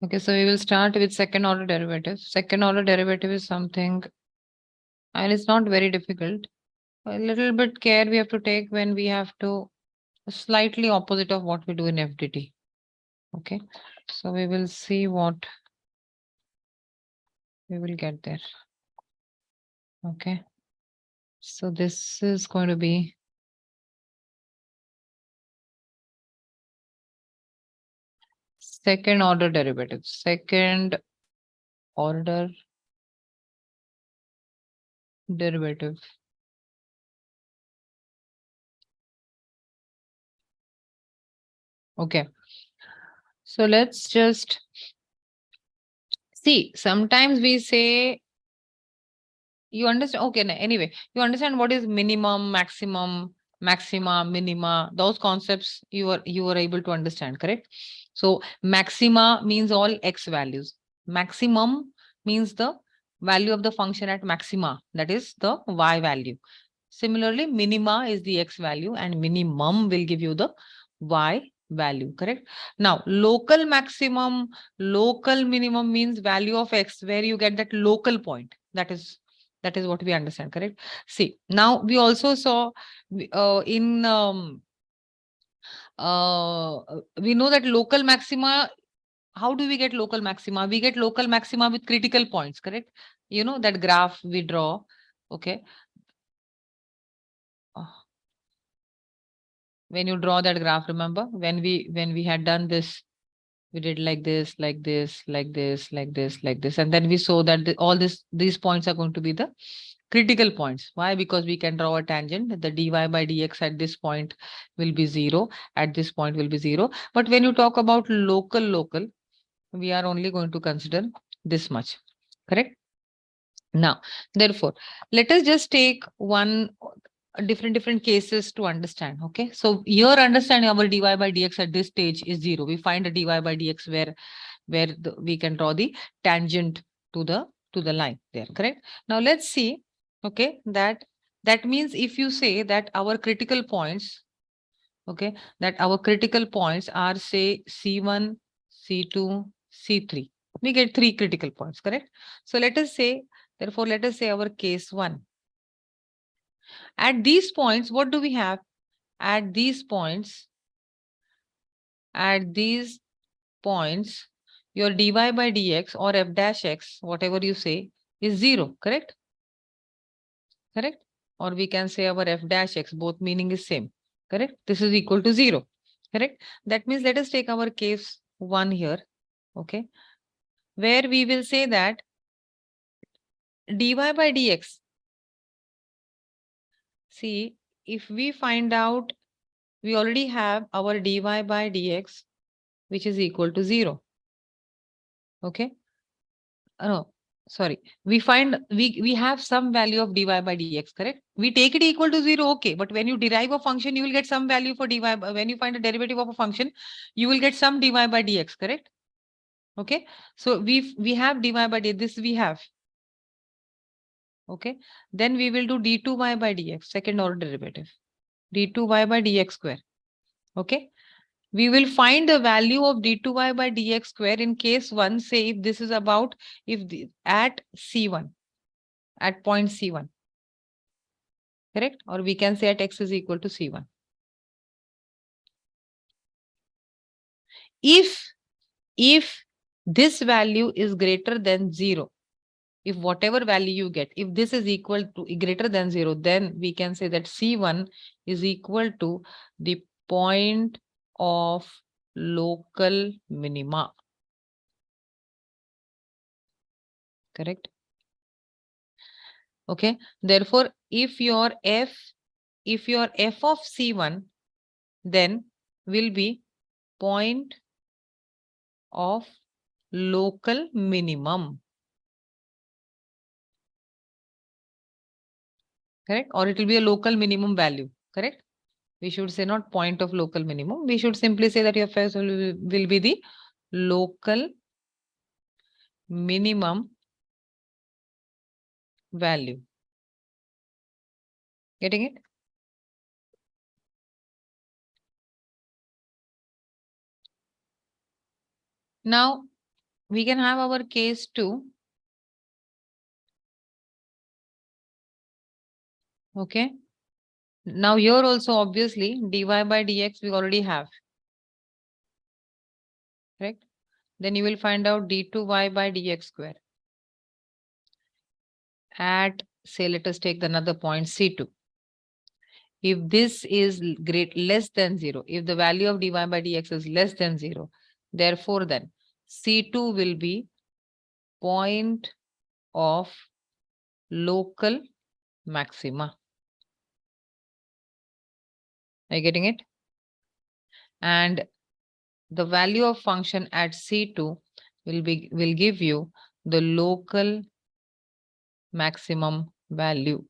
Okay, so we will start with second order derivative. Second order derivative is something, and it's not very difficult. A little bit care we have to take when we have to slightly opposite of what we do in FDT. Okay, so we will see what we will get there. Okay, so this is going to be second order derivative. Second order derivative. Okay, so let's just see. Sometimes we say you understand. Okay, anyway, you understand what is minimum, maximum, maxima, minima. Those concepts you are able to understand, correct? So maxima means all x values. Maximum means the value of the function at maxima, that is the y value. Similarly, minima is the x value and minimum will give you the y value, correct? Now, local maximum, local minimum means value of x where you get that local point. That is what we understand, correct? See, now we also saw in we know that local maxima. How do we get local maxima? We get local maxima with critical points, correct? You know that graph we draw. Okay. When you draw that graph, remember when we had done this, we did like this, like this, like this, like this, like this, and then we saw that all these points are going to be the critical points. Why? Because we can draw a tangent. The dy by dx at this point will be 0. At this point will be 0. But when you talk about local, we are only going to consider this much. Correct? Now, therefore, let us just take one different cases to understand. Okay, so your understanding our dy by dx at this stage is 0. We find a dy by dx where we can draw the tangent to the line there. Correct? Now let's see. Okay, that means if you say that our critical points, okay, that our critical points are say C1, C2, C3. We get 3 critical points, correct? So let us say, therefore, let us say our case 1. At these points, what do we have? At these points, your dy by dx or f dash x, whatever you say, is 0, correct? Correct? Or we can say our f dash x, both meaning is same, correct? This is equal to 0, correct? That means let us take our case 1 here, okay, where we will say that dy by dx, see, if we find out, we already have our dy by dx, which is equal to 0, okay? No, sorry. We have some value of dy by dx, correct? We take it equal to 0, okay. But when you derive a function, you will get some value for dy. When you find a derivative of a function, you will get some dy by dx, correct? Okay. So we have dy by dx. This we have. Okay. Then we will do d2y by dx, second order derivative. d2y by dx square. Okay. We will find the value of d2y by dx square in case 1, say if this is about at C1. At point C1, correct? Or we can say at x is equal to C1. If this value is greater than 0, if whatever value you get, if this is equal to greater than 0, then we can say that C1 is equal to the point of local minima. Correct? Okay. Therefore, if your f of C1 then will be point of local minimum. Correct? Or it will be a local minimum value. Correct? We should say not point of local minimum. We should simply say that your f will be the local minimum value. Getting it? Now, we can have our case 2. Okay. Now here also obviously dy by dx we already have. Correct? Then you will find out d2y by dx square. At, say, let us take another point C2. If this is less than 0, if the value of dy by dx is less than 0, therefore then C2 will be point of local maxima. Are you getting it? And the value of function at C2 will give you the local maximum value.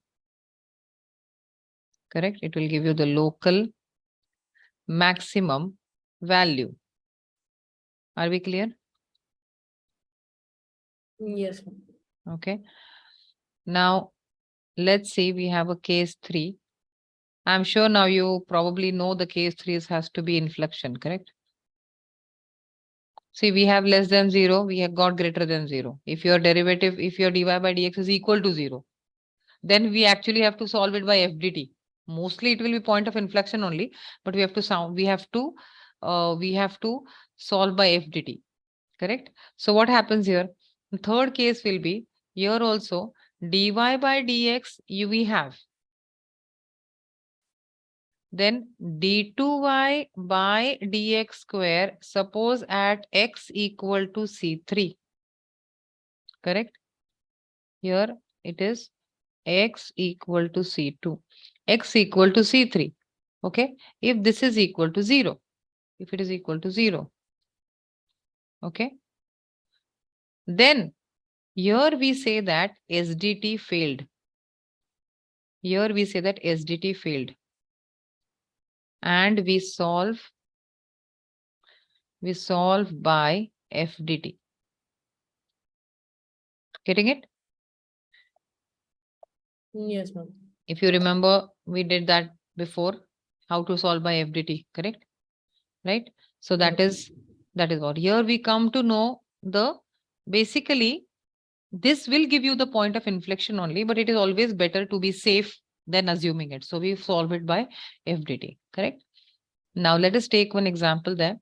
Correct? It will give you the local maximum value. Are we clear? Yes. Okay. Now, let's see, we have a case 3. I'm sure now you probably know the case 3 has to be inflection, correct? See, we have less than 0, we have got greater than 0. If your derivative, if your dy by dx is equal to 0, then we actually have to solve it by FDT. Mostly it will be point of inflection only, but we have to solve by FDT. Correct? So what happens here? The third case will be here also dy by dx we have. Then d2y by dx square, suppose at x equal to C3. Correct? Here it is x equal to C2, x equal to C3. Okay? If this is equal to 0, if it is equal to 0. Okay? Then here we say that SDT failed. Here we say that SDT failed. And we solve by FDT. Getting it? Yes, ma'am. If you remember, we did that before, how to solve by FDT, correct? Right? So that is what. Here we come to know basically, this will give you the point of inflection only, but it is always better to be safe than assuming it. So we solve it by FDT, correct? Now let us take one example there.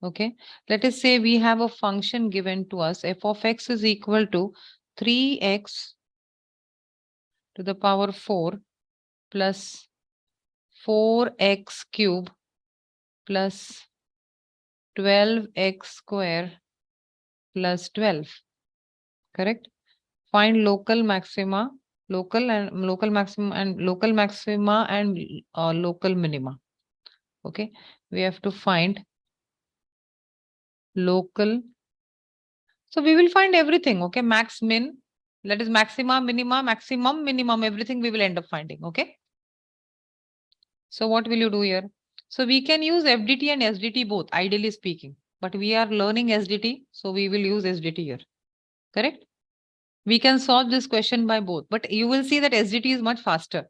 Okay, let us say we have a function given to us, f of x is equal to 3x to the power 4 plus 4x cube plus 12x square plus 12. Correct? Find local maxima, local maximum and local maxima and local minima. Okay, we have to find local. So we will find everything. Okay, max min, that is maxima, minima, maximum, minimum, everything we will end up finding. Okay. So what will you do here? So we can use FDT and SDT both, ideally speaking, but we are learning SDT, so we will use SDT here. Correct? We can solve this question by both, but you will see that SDT is much faster.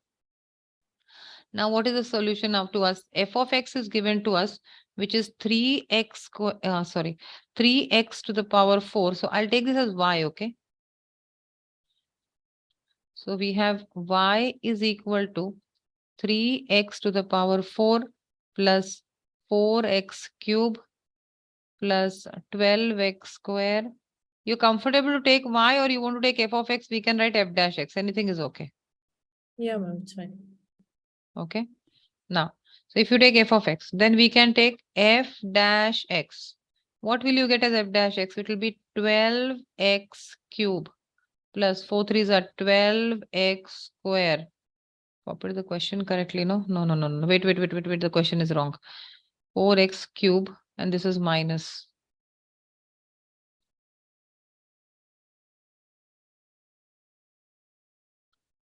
Now, what is the solution now to us? F of x is given to us, which is 3x to the power 4. So I'll take this as y, okay? So we have y is equal to 3x to the power 4 plus 4x cube plus 12x square. You're comfortable to take y or you want to take f of x? We can write f dash x. Anything is okay. Yeah, ma'am, it's fine. Okay. Now, so if you take f of x, then we can take f dash x. What will you get as f dash x? It will be 12x cube plus 4 3s are 12x square. Copy the question correctly, no? No. Wait. The question is wrong. 4x cube and this is minus.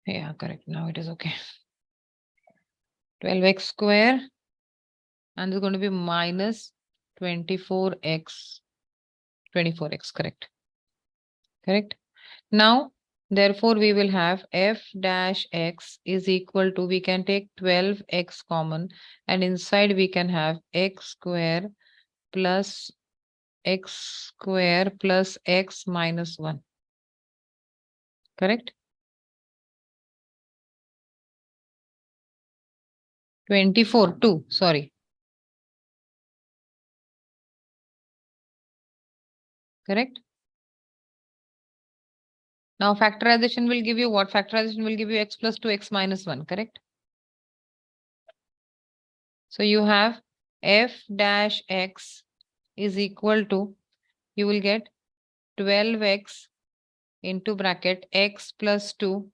Yeah, correct. Now it is okay. 12x square and this is going to be minus 24x. 24x, correct. Correct. Now, therefore, we will have f dash x is equal to, we can take 12x common and inside we can have x square plus x square plus x minus 1. Correct? 24, 2, sorry. Correct? Now factorization will give you what? Factorization will give you x plus 2, x minus 1, correct? So you have f dash x is equal to, you will get 12x into bracket x plus 2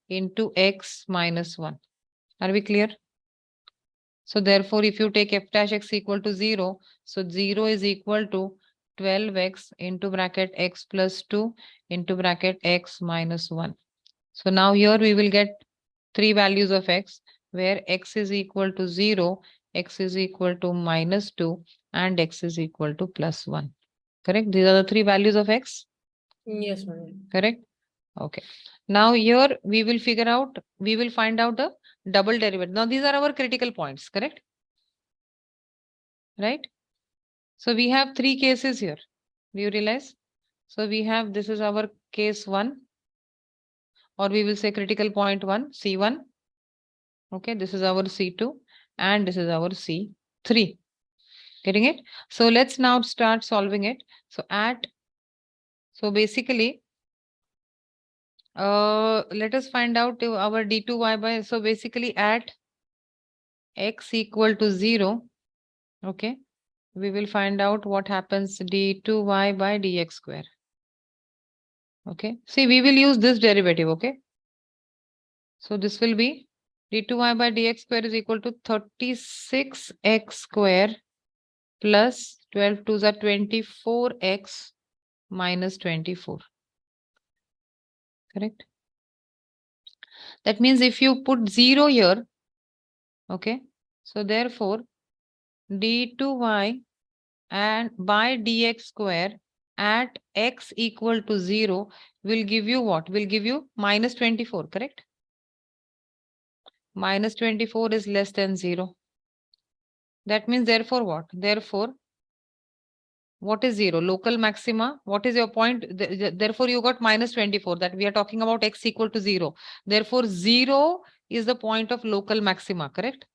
into x minus 1. Are we clear? So therefore, if you take f dash x equal to 0, so 0 is equal to 12x into bracket x plus 2 into bracket x minus 1. So now here we will get three values of x, where x is equal to 0, x is equal to minus 2, and x is equal to plus 1. Correct? These are the three values of x. Yes, ma'am. Correct? Okay. Now here we will figure out, we will find out the double derivative. Now these are our critical points, correct? Right? So we have three cases here. Do you realize? So we have, this is our case 1, or we will say critical point 1, C1. Okay, this is our C2, and this is our C3. Getting it? So let's now start solving it. So basically, let us find out our d2y by, so basically at x equal to 0, okay, we will find out what happens d2y by dx square. Okay, see, we will use this derivative, okay? So this will be d2y by dx square is equal to 36x square plus 12 to the 24x minus 24. Correct? That means if you put 0 here, okay, so therefore d2y and by dx square at x equal to 0 will give you what? Will give you minus 24, correct? Minus 24 is less than 0. That means therefore what? Therefore, what is 0? Local maxima. What is your point? Therefore, you got minus 24, that we are talking about x equal to 0. Therefore, 0 is the point of local maxima, correct?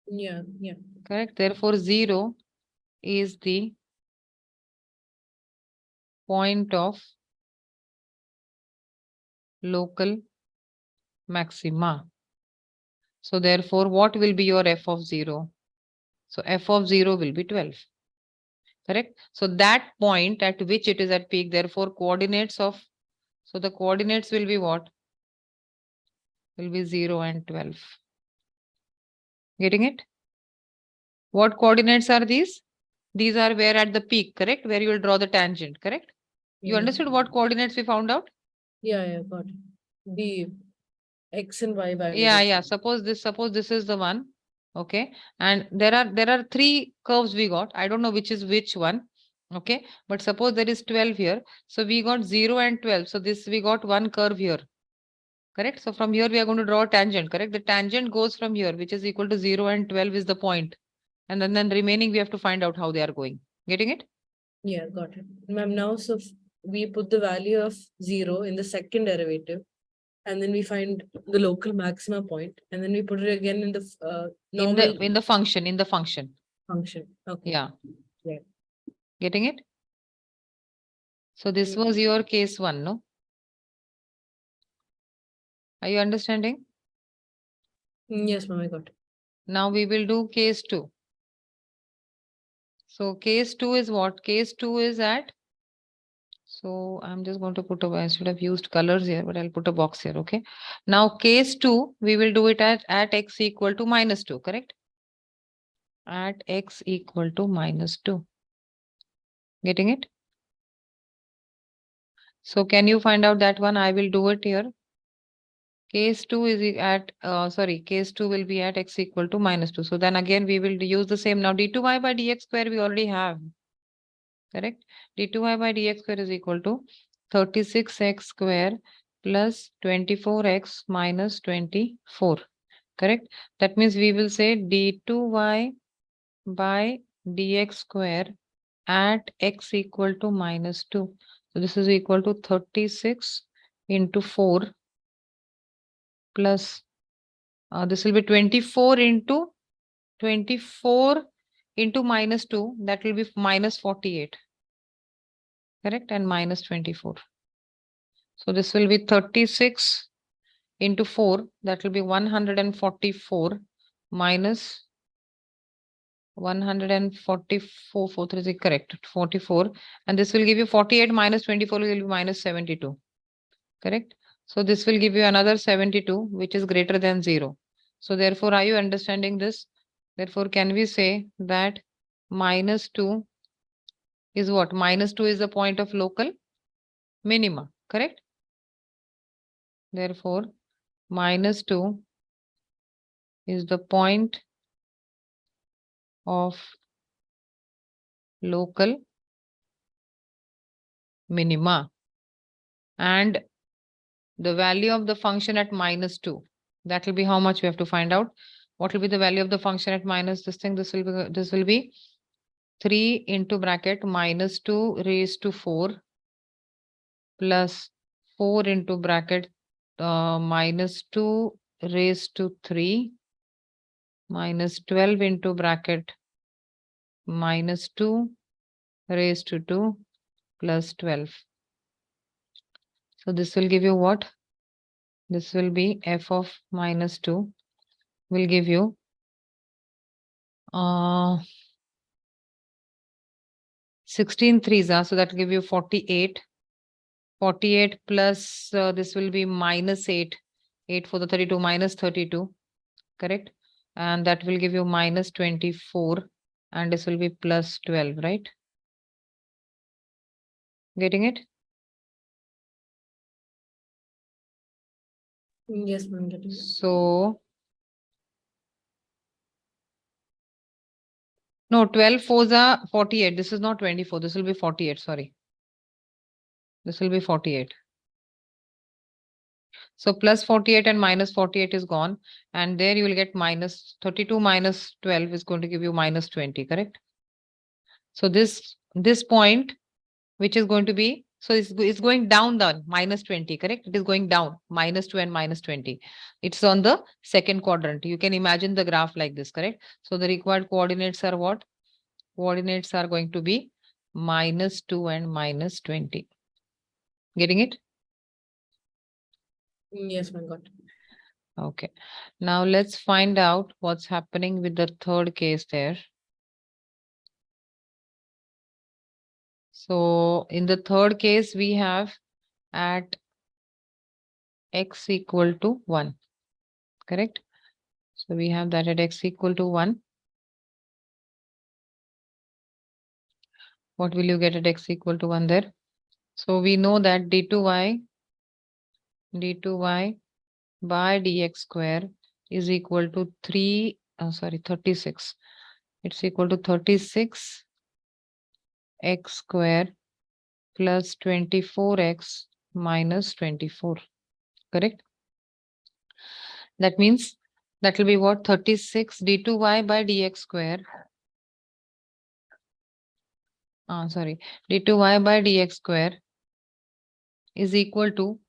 Yeah, yeah. Correct. Therefore, 0 is the point of local maxima. So therefore, what will be your f of 0? So f of 0 will be 12. Correct. So that point at which it is at peak, therefore coordinates of, so the coordinates will be what? Will be 0 and 12. Getting it? What coordinates are these? These are where at the peak, correct? Where you will draw the tangent, correct? You Yeah. understood what coordinates we found out? Yeah, got it. The X and Y values. Yeah. Suppose this is the one. Okay. And there are three curves we got. I don't know which is which one. Okay. But suppose there is 12 here. So we got 0 and 12. So this we got one curve here. Correct. So from here we are going to draw a tangent, correct? The tangent goes from here, which is equal to 0 and 12 is the point. And then remaining we have to find out how they are going. Getting it? Yeah, got it. Ma'am, now so we put the value of 0 in the second derivative, and then we find the local maxima point, and then we put it again in the normal in the function. function. Okay. Yeah. Yeah. Getting it? So this was your case 1, no? Are you understanding? Yes, ma'am, I got it. Now we will do case 2. So case 2 is what? Case 2 is at, so I'm just going to put I should have used colors here, but I'll put a box here, okay? Now case 2, we will do it at x equal to minus 2, correct? At x equal to minus 2. Getting it? So can you find out that one? I will do it here. Case 2 is at, case 2 will be at x equal to minus 2. So then again, we will use the same. Now d2y by dx square we already have. Correct? d2y by dx square is equal to 36x square plus 24x minus 24. Correct? That means we will say d2y by dx square at x equal to -2. So this is equal to 36 into 4 plus this will be 24 into -2. That will be -48. Correct? And -24. So this will be 36 into 4. That will be 144 minus 144, 4 correct, 44. And this will give you 48 minus 24 will be -72. Correct? So this will give you another 72, which is greater than 0. So therefore, are you understanding this? Therefore, can we say that -2 is what? -2 is the point of local minima, correct? Therefore, -2 is the point of local minima. And the value of the function at -2, that will be how much we have to find out. What will be the value of the function at minus this thing? This will be 3 into bracket -2 raised to 4 plus 4 into bracket -2 raised to 3 minus 12 into bracket -2 raised to 2 plus 12. So this will give you what? This will be f of -2 will give you 16 threes are, so that will give you 48. 48 plus this will be -8. 8 for the 32 minus 32. Correct? And that will give you -24. And this will be plus 12, right? Getting it? Yes, ma'am, getting it. So, no, 12 fours are 48. This is not 24. This will be 48. Sorry. This will be 48. So plus 48 and minus 48 is gone. And there you will get minus 32 minus 12 is going to give you -20, correct? So this point, which is going to be, so it's going down the -20, correct? It is going down, -2 and -20. It's on the second quadrant. You can imagine the graph like this, correct? So the required coordinates are what? Coordinates are going to be -2 and -20. Getting it? Yes, ma'am, got it. Okay. Now let's find out what's happening with the third case there. So in the third case, we have at x equal to 1, correct? So we have that at x equal to 1. What will you get at x equal to 1 there? So we know that d2y by dx square is equal to 36. It's equal to 36 x square plus 24x minus 24, correct? That means that will be what? 36 d2y by dx square. D2y by dx square is equal to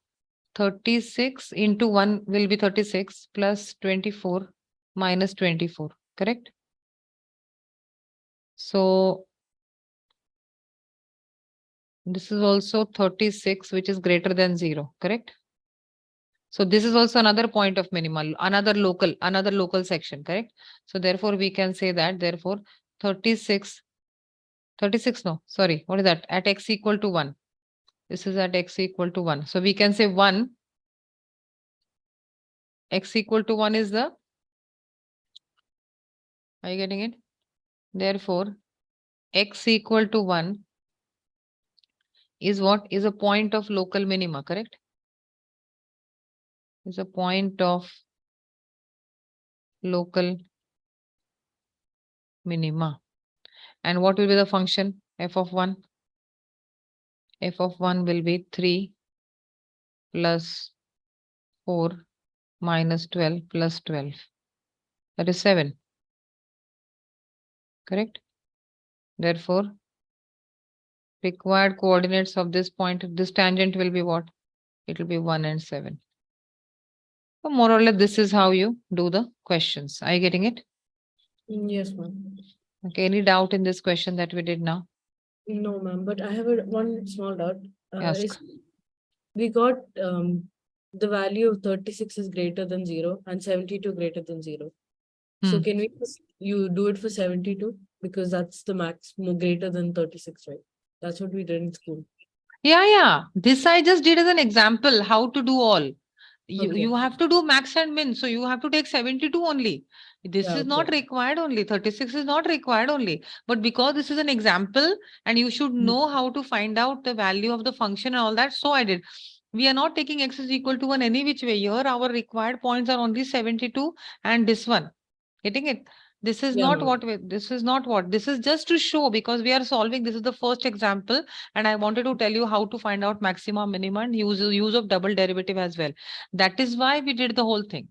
36 into 1 will be 36 plus 24 minus 24, correct? So this is also 36, which is greater than 0, correct? So this is also another point of minimal, another local section, correct? So therefore we can say that, therefore 36, no, sorry, what is that? At x equal to 1. This is at x equal to 1. So we can say 1, x equal to 1 is the, are you getting it? Therefore, x equal to 1 is what? Is a point of local minima, correct? Is a point of local minima. And what will be the function? F of 1? F of 1 will be 3 plus 4 minus 12 plus 12. That is 7. Correct? Therefore, required coordinates of this point, this tangent will be what? It will be 1 and 7. So more or less, this is how you do the questions. Are you getting it? Yes, ma'am. Okay. Any doubt in this question that we did now? No, ma'am, but I have one small doubt. Ask. Is we got the value of 36 is greater than 0 and 72 greater than 0. So Hmm. can we you do it for 72 because that's the max greater than 36, right? That's what we did in school. Yeah. This I just did as an example how to do all. Okay. You have to do max and min. So you have to take 72 only. This Yeah, is not okay. required only. 36 is not required only. But because this is an example and you should know how to find out the value of the function and all that. So I did. We are not taking x is equal to 1 any which way. Here our required points are only 72 and this one. Getting it? This is Yeah, not ma'am. what this is not what this is just to show because we are solving. This is the first example, and I wanted to tell you how to find out maxima, minima, and use of double derivative as well. That is why we did the whole thing.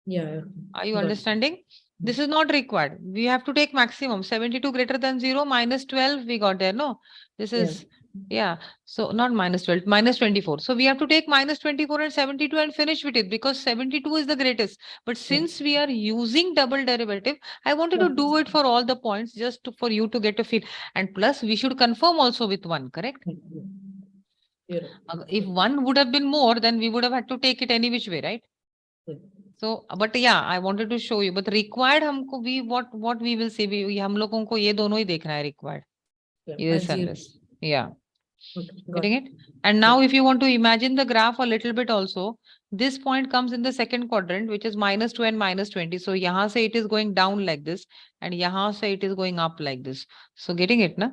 Yeah, Are you got it. understanding? This is not required. We have to take maximum 72 greater than 0 minus 12. We got there. No, this Yeah. is, yeah. So not minus 12, minus 24. So we have to take minus 24 and 72 and finish with it because 72 is the greatest. But since we are using double derivative, I wanted to do it for all the points just for you to get a feel. And plus, we should confirm also with one, correct? You're right. If one would have been more, then we would have had to take it any which way, right? Yeah. So, but yeah, I wanted to show you. But required हमको we what we will see. We हम लोगों को ये दोनों ही देखना है required. Yeah. This and 0. this. Yeah, Okay, got getting it. it. And now, if you want to imagine the graph a little bit also, this point comes in the second quadrant, which is -2 and -20. So यहाँ से it is going down like this, and यहाँ से it is going up like this. So getting it, na?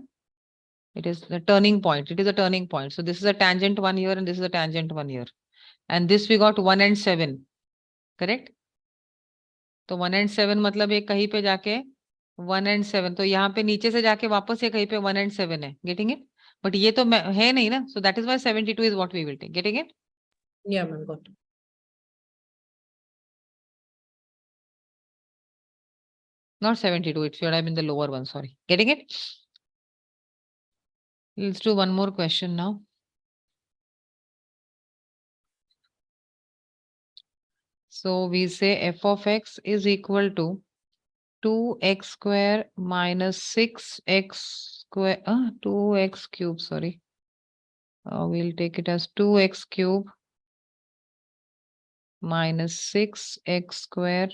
It is the turning point. It is a turning point. So this is a tangent one here, and this is a tangent one here. And this we got 1 and 7. Correct? तो 1 and 7 मतलब ये कहीं पे जाके 1 and 7, तो यहाँ पे नीचे से जाके वापस ये कहीं पे 1 and 7 है. Getting it? बट ये तो है नहीं ना. So that is why 72 is what we will take. Getting it? Yeah, man, got it. Not 72. It should have been the lower one. Sorry. Getting it? Let's do one more question now. So we say f of x is equal to 2x square minus 6x square, 2x cube, sorry. We'll take it as 2x cube minus 6x square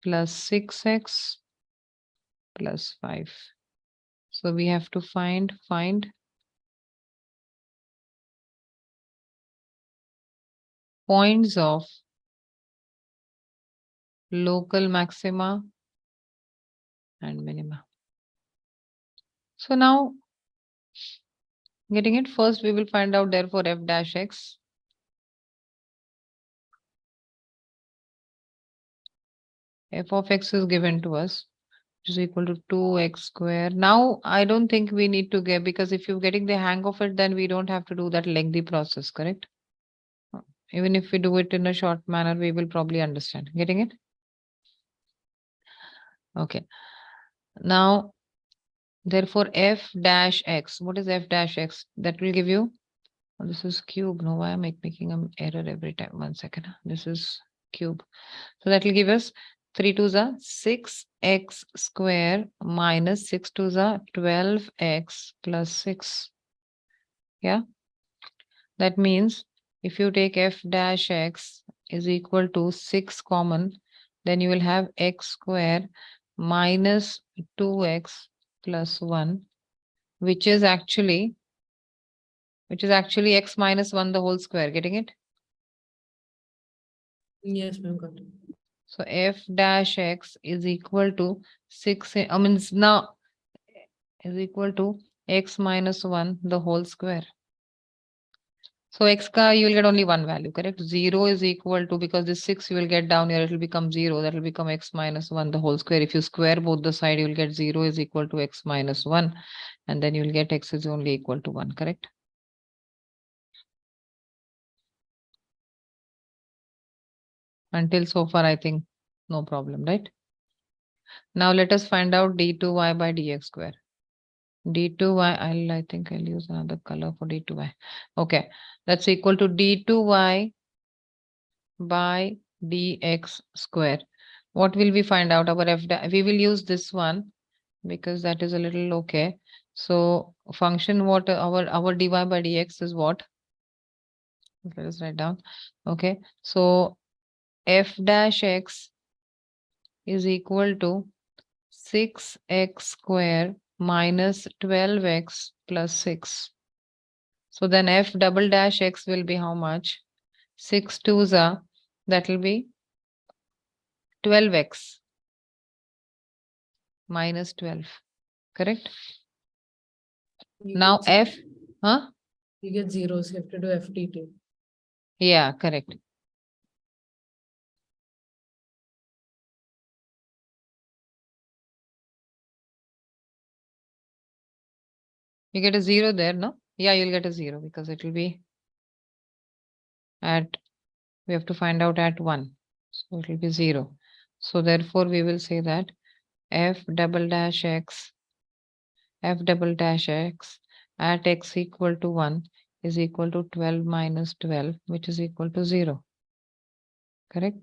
plus 6x plus 5. So we have to find points of local maxima and minima. So now, getting it, first we will find out therefore f dash x. F of x is given to us, which is equal to 2x square. Now, I don't think we need to get, because if you're getting the hang of it, then we don't have to do that lengthy process, correct? Even if we do it in a short manner, we will probably understand. Getting it? Okay. Now, therefore, f dash x. What is f dash x? That will give you, oh, this is cube. No, why am I making an error every time? 1 second. This is cube. So that will give us 3 to the 6x square minus 6 to the 12x plus 6. Yeah. That means if you take f dash x is equal to 6 common, then you will have x square minus 2x plus 1, which is actually x minus 1 the whole square. Getting it? Yes, ma'am, got it. So f dash x is equal to 6, I mean, now is equal to x minus 1 the whole square. So x ka you will get only one value, correct? 0 is equal to, because this 6 you will get down here, it will become 0. That will become x minus 1 the whole square. If you square both the side, you will get 0 is equal to x minus 1. And then you will get x is only equal to 1, correct? Until so far, I think no problem, right? Now let us find out d2y by dx square. d2y, I think I'll use another color for d2y. Okay, that's equal to d2y by dx square. What will we find out? Our we will use this one because that is a little okay. So function what our dy by dx is what? Let us write down. Okay, so f dash x is equal to 6x square minus 12x plus 6. So then f double dash x will be how much? 6 twos are, that will be 12x minus 12. Correct? You Now get f, huh? you get zeros. You have to do FTT. Yeah, correct. You get a 0 there, no? Yeah, you'll get a 0 because it will be at, we have to find out at 1. So it will be 0. So therefore we will say that f double dash x at x equal to 1 is equal to 12 minus 12, which is equal to 0. Correct?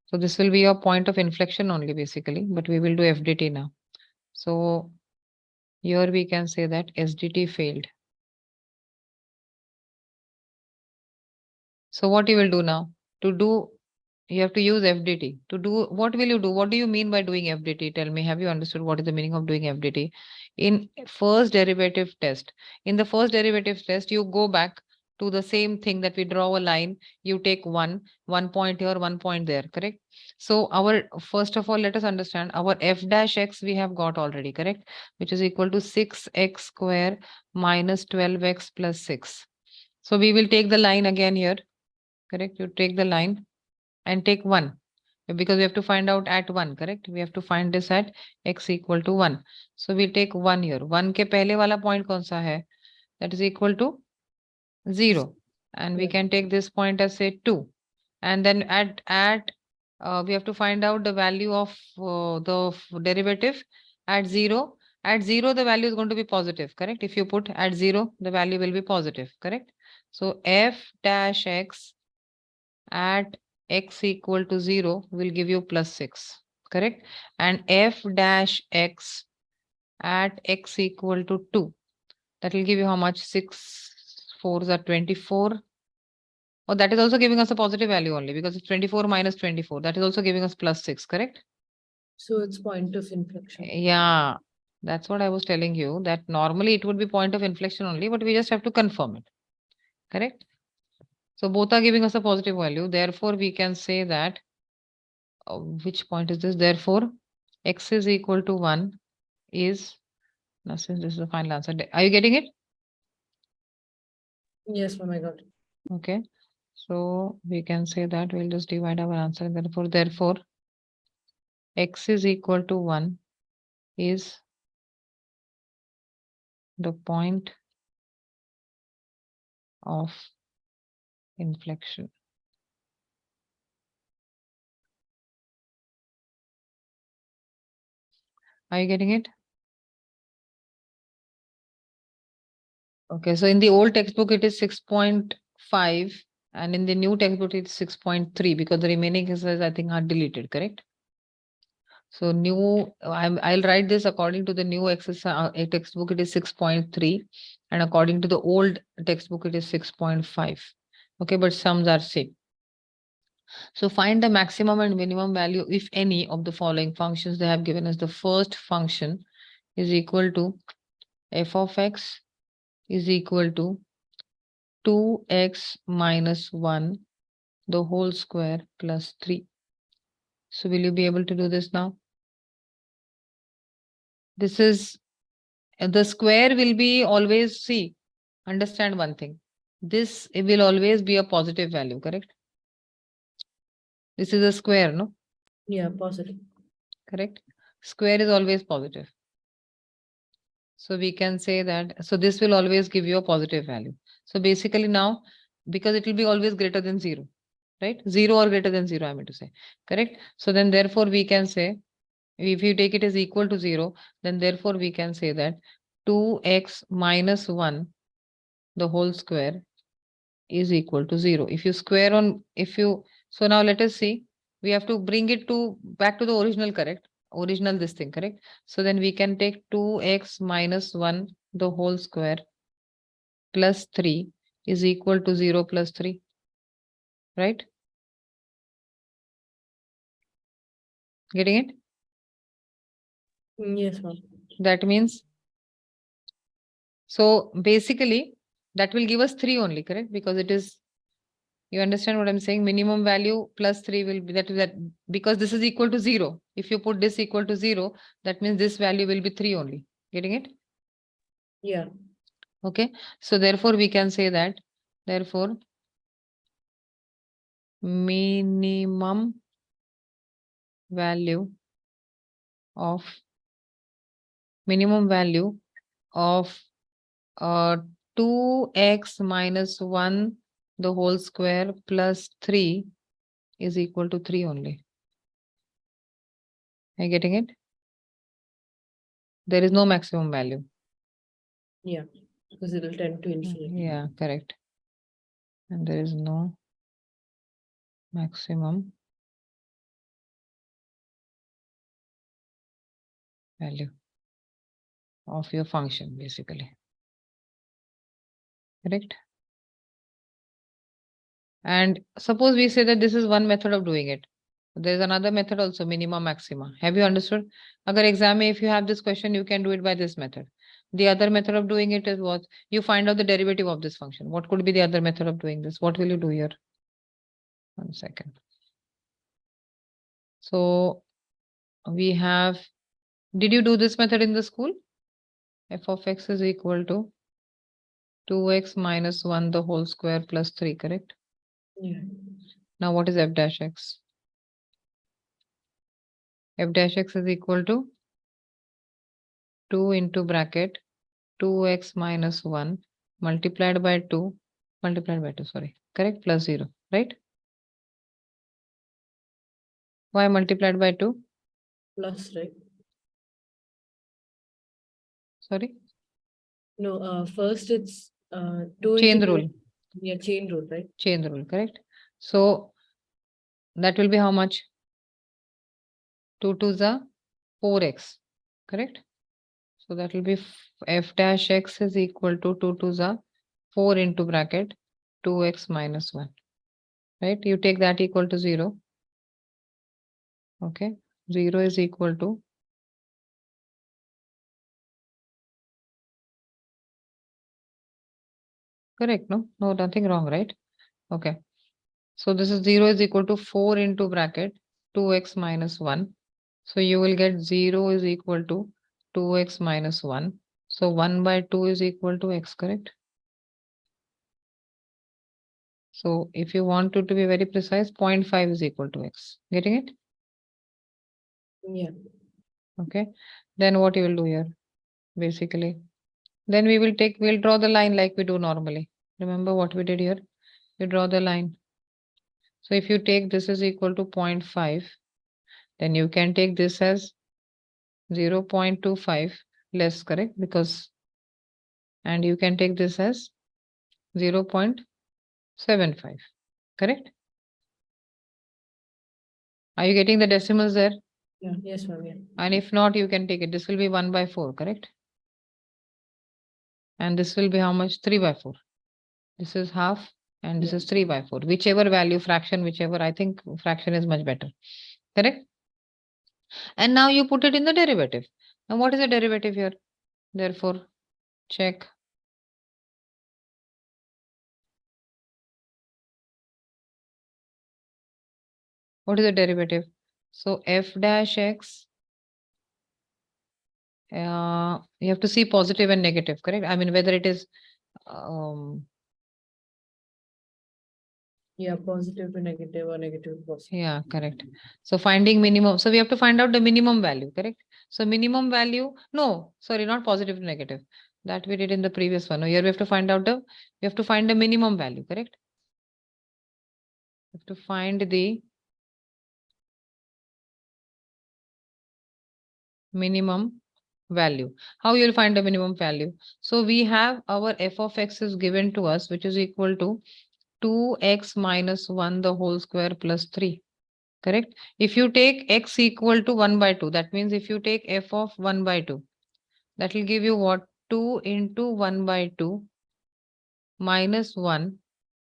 So this will be your point of inflection only basically, but we will do FDT now. So here we can say that SDT failed. So what you will do now? To do, you have to use FDT. To do, what will you do? What do you mean by doing FDT? Tell me, have you understood what is the meaning of doing FDT? In first derivative test, in the first derivative test, you go back to the same thing that we draw a line, you take one point here, 1 point there, correct? So our, first of all, let us understand our f dash x we have got already, correct? Which is equal to 6x square minus 12x plus 6. So we will take the line again here, correct? You take the line and take 1 because we have to find out at 1, correct? We have to find this at x equal to 1. So we take 1 here. 1 के पहले वाला point कौन सा है? That is equal to 0. And we Yeah. can take this point as say 2. And then we have to find out the value of derivative at 0. At 0, the value is going to be positive, correct? If you put at 0, the value will be positive, correct? So f dash x at x equal to 0 will give you plus 6, correct? And f dash x at x equal to 2, that will give you how much? 6 4s are 24. Oh, that is also giving us a positive value only because it's 24 minus 24. That is also giving us plus 6, correct? So it's point of inflection. Yeah, that's what I was telling you, that normally it would be point of inflection only, but we just have to confirm it, correct? So both are giving us a positive value. Therefore, we can say that which point is this? Therefore, x is equal to 1 is, now since this is the final answer, are you getting it? Yes, oh my God. Okay. So we can say that we'll just divide our answer. Therefore, x is equal to 1 is the point of inflection. Are you getting it? Okay, so in the old textbook, it is 6.5, and in the new textbook, it's 6.3 because the remaining exercises, I think, are deleted, correct? So new, I'll write this according to the new exercise textbook, it is 6.3, and according to the old textbook, it is 6.5. Okay, but sums are same. So find the maximum and minimum value, if any, of the following functions they have given us. The first function is equal to f of x is equal to 2x minus 1 the whole square plus 3. So will you be able to do this now? This is the square will be always, see, understand one thing. This it will always be a positive value, correct? This is a square, no? Yeah, positive. Correct? Square is always positive. So we can say that, so this will always give you a positive value. So basically now, because it will be always greater than 0, right? 0 or greater than 0, I mean to say, correct? So then therefore we can say, if you take it as equal to 0, then therefore we can say that 2x minus 1 the whole square is equal to 0. If you square on, so now let us see, we have to bring it to back to the original, correct? Original this thing, correct? So then we can take 2x minus 1 the whole square plus 3 is equal to 0 plus 3, right? Getting it? Yes, ma'am. That means, so basically that will give us 3 only, correct? Because it is, you understand what I'm saying? Minimum value plus 3 will be that because this is equal to 0. If you put this equal to 0, that means this value will be 3 only. Getting it? Yeah. Okay. So therefore we can say that, therefore minimum value of minimum value of 2x minus 1 the whole square plus 3 is equal to 3 only. Are you getting it? There is no maximum value. Yeah. Because it will tend to infinity. Yeah, correct. And there is no maximum value of your function, basically. Correct? And suppose we say that this is one method of doing it. There is another method also, minima maxima. Have you understood? Agar exam mein, if you have this question, you can do it by this method. The other method of doing it is what? You find out the derivative of this function. What could be the other method of doing this? What will you do here? 1 second. So we have, did you do this method in the school? F of x is equal to 2x minus 1 the whole square plus 3, correct? Yeah. Now what is f dash x? F dash x is equal to 2 into bracket 2x minus 1 multiplied by 2, sorry, correct, plus 0, right? Why multiplied by 2? Plus, right? Sorry, No, first it's 2 chain into 2. rule, Yeah, chain rule, right? chain rule, correct? So that will be how much? 2 to the 4x, correct? So that will be f dash x is equal to 2 to the 4 into bracket 2x minus 1, right? You take that equal to 0. Okay, 0 is equal to, correct, no? No, nothing wrong, right? Okay. So this is 0 is equal to 4 into bracket 2x minus 1. So you will get 0 is equal to 2x minus 1. So 1 by 2 is equal to x, correct? So if you want it to be very precise, 0.5 is equal to x. Getting it? Yeah. Okay. Then what you will do here? Basically, then we'll draw the line like we do normally. Remember what we did here? You draw the line. So if you take this is equal to 0.5, then you can take this as 0.25 less, correct? Because, and you can take this as 0.75, correct? Are you getting the decimals there? Yeah. Yes, ma'am. Yeah. And if not, you can take it. This will be 1 by 4, correct? And this will be how much? 3 by 4. This is half and this Yeah. is 3 by 4. Whichever value, fraction, whichever, I think fraction is much better, correct? And now you put it in the derivative. Now what is the derivative here? Therefore, check. What is the derivative? So f dash x, you have to see positive and negative, correct? I mean, whether it is, Yeah, positive to negative or negative to positive. yeah, correct. So finding minimum. So we have to find out the minimum value, correct? So minimum value, no, sorry, not positive to negative. That we did in the previous one. No, here we have to find out we have to find the minimum value, correct? We have to find the minimum value. How you'll find the minimum value? So we have our f of x is given to us, which is equal to 2x minus 1 the whole square plus 3. Correct? If you take x equal to 1 by 2, that means if you take f of 1 by 2, that will give you what? 2 into 1 by 2 minus 1.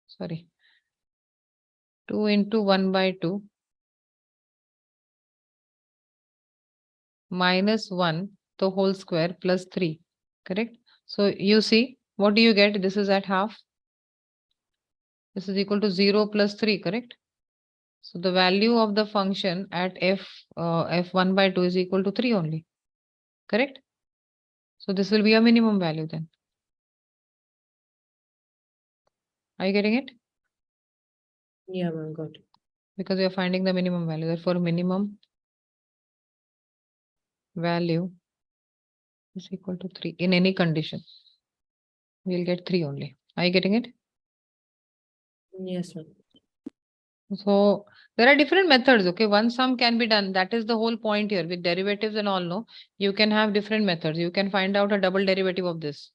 Sorry. 2 into 1 by 2 minus 1 the whole square plus 3. Correct? So you see, what do you get? This is at half. This is equal to 0 plus 3, correct? So the value of the function at f1 by 2 is equal to 3 only, correct? So this will be a minimum value then. Are you getting it? Yeah, ma'am, got it. Because we are finding the minimum value. Therefore, minimum value is equal to 3 in any condition. We'll get 3 only. Are you getting it? Yes, ma'am. So there are different methods. Okay, one sum can be done. That is the whole point here with derivatives and all. No, you can have different methods. You can find out a double derivative of this.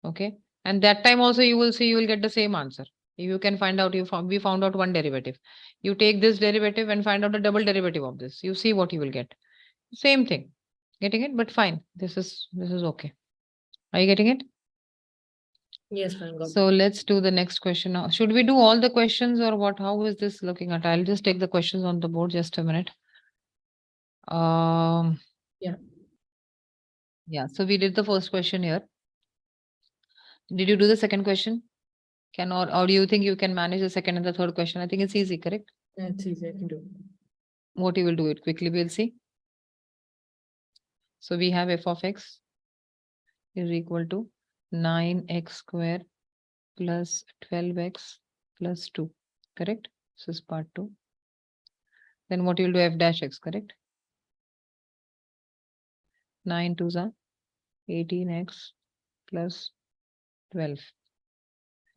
Okay, and that time also you will see you will get the same answer. You can find out we found out one derivative. You take this derivative and find out the double derivative of this. You see what you will get. Same thing. Getting it? But fine. This is okay. Are you getting it? Yes, ma'am, got So it. let's do the next question now. Should we do all the questions or what? How is this looking at? I'll just take the questions on the board. Just a minute. Um, Yeah. yeah. So we did the first question here. Did you do the second question? Or do you think you can manage the second and the third question? I think it's easy, correct? That's easy, I can do. What you will do it quickly, we'll see. So we have f of x is equal to 9x square plus 12x plus 2, correct? This is part 2. Then what you will do f dash x, correct? 9 2s are 18x plus 12,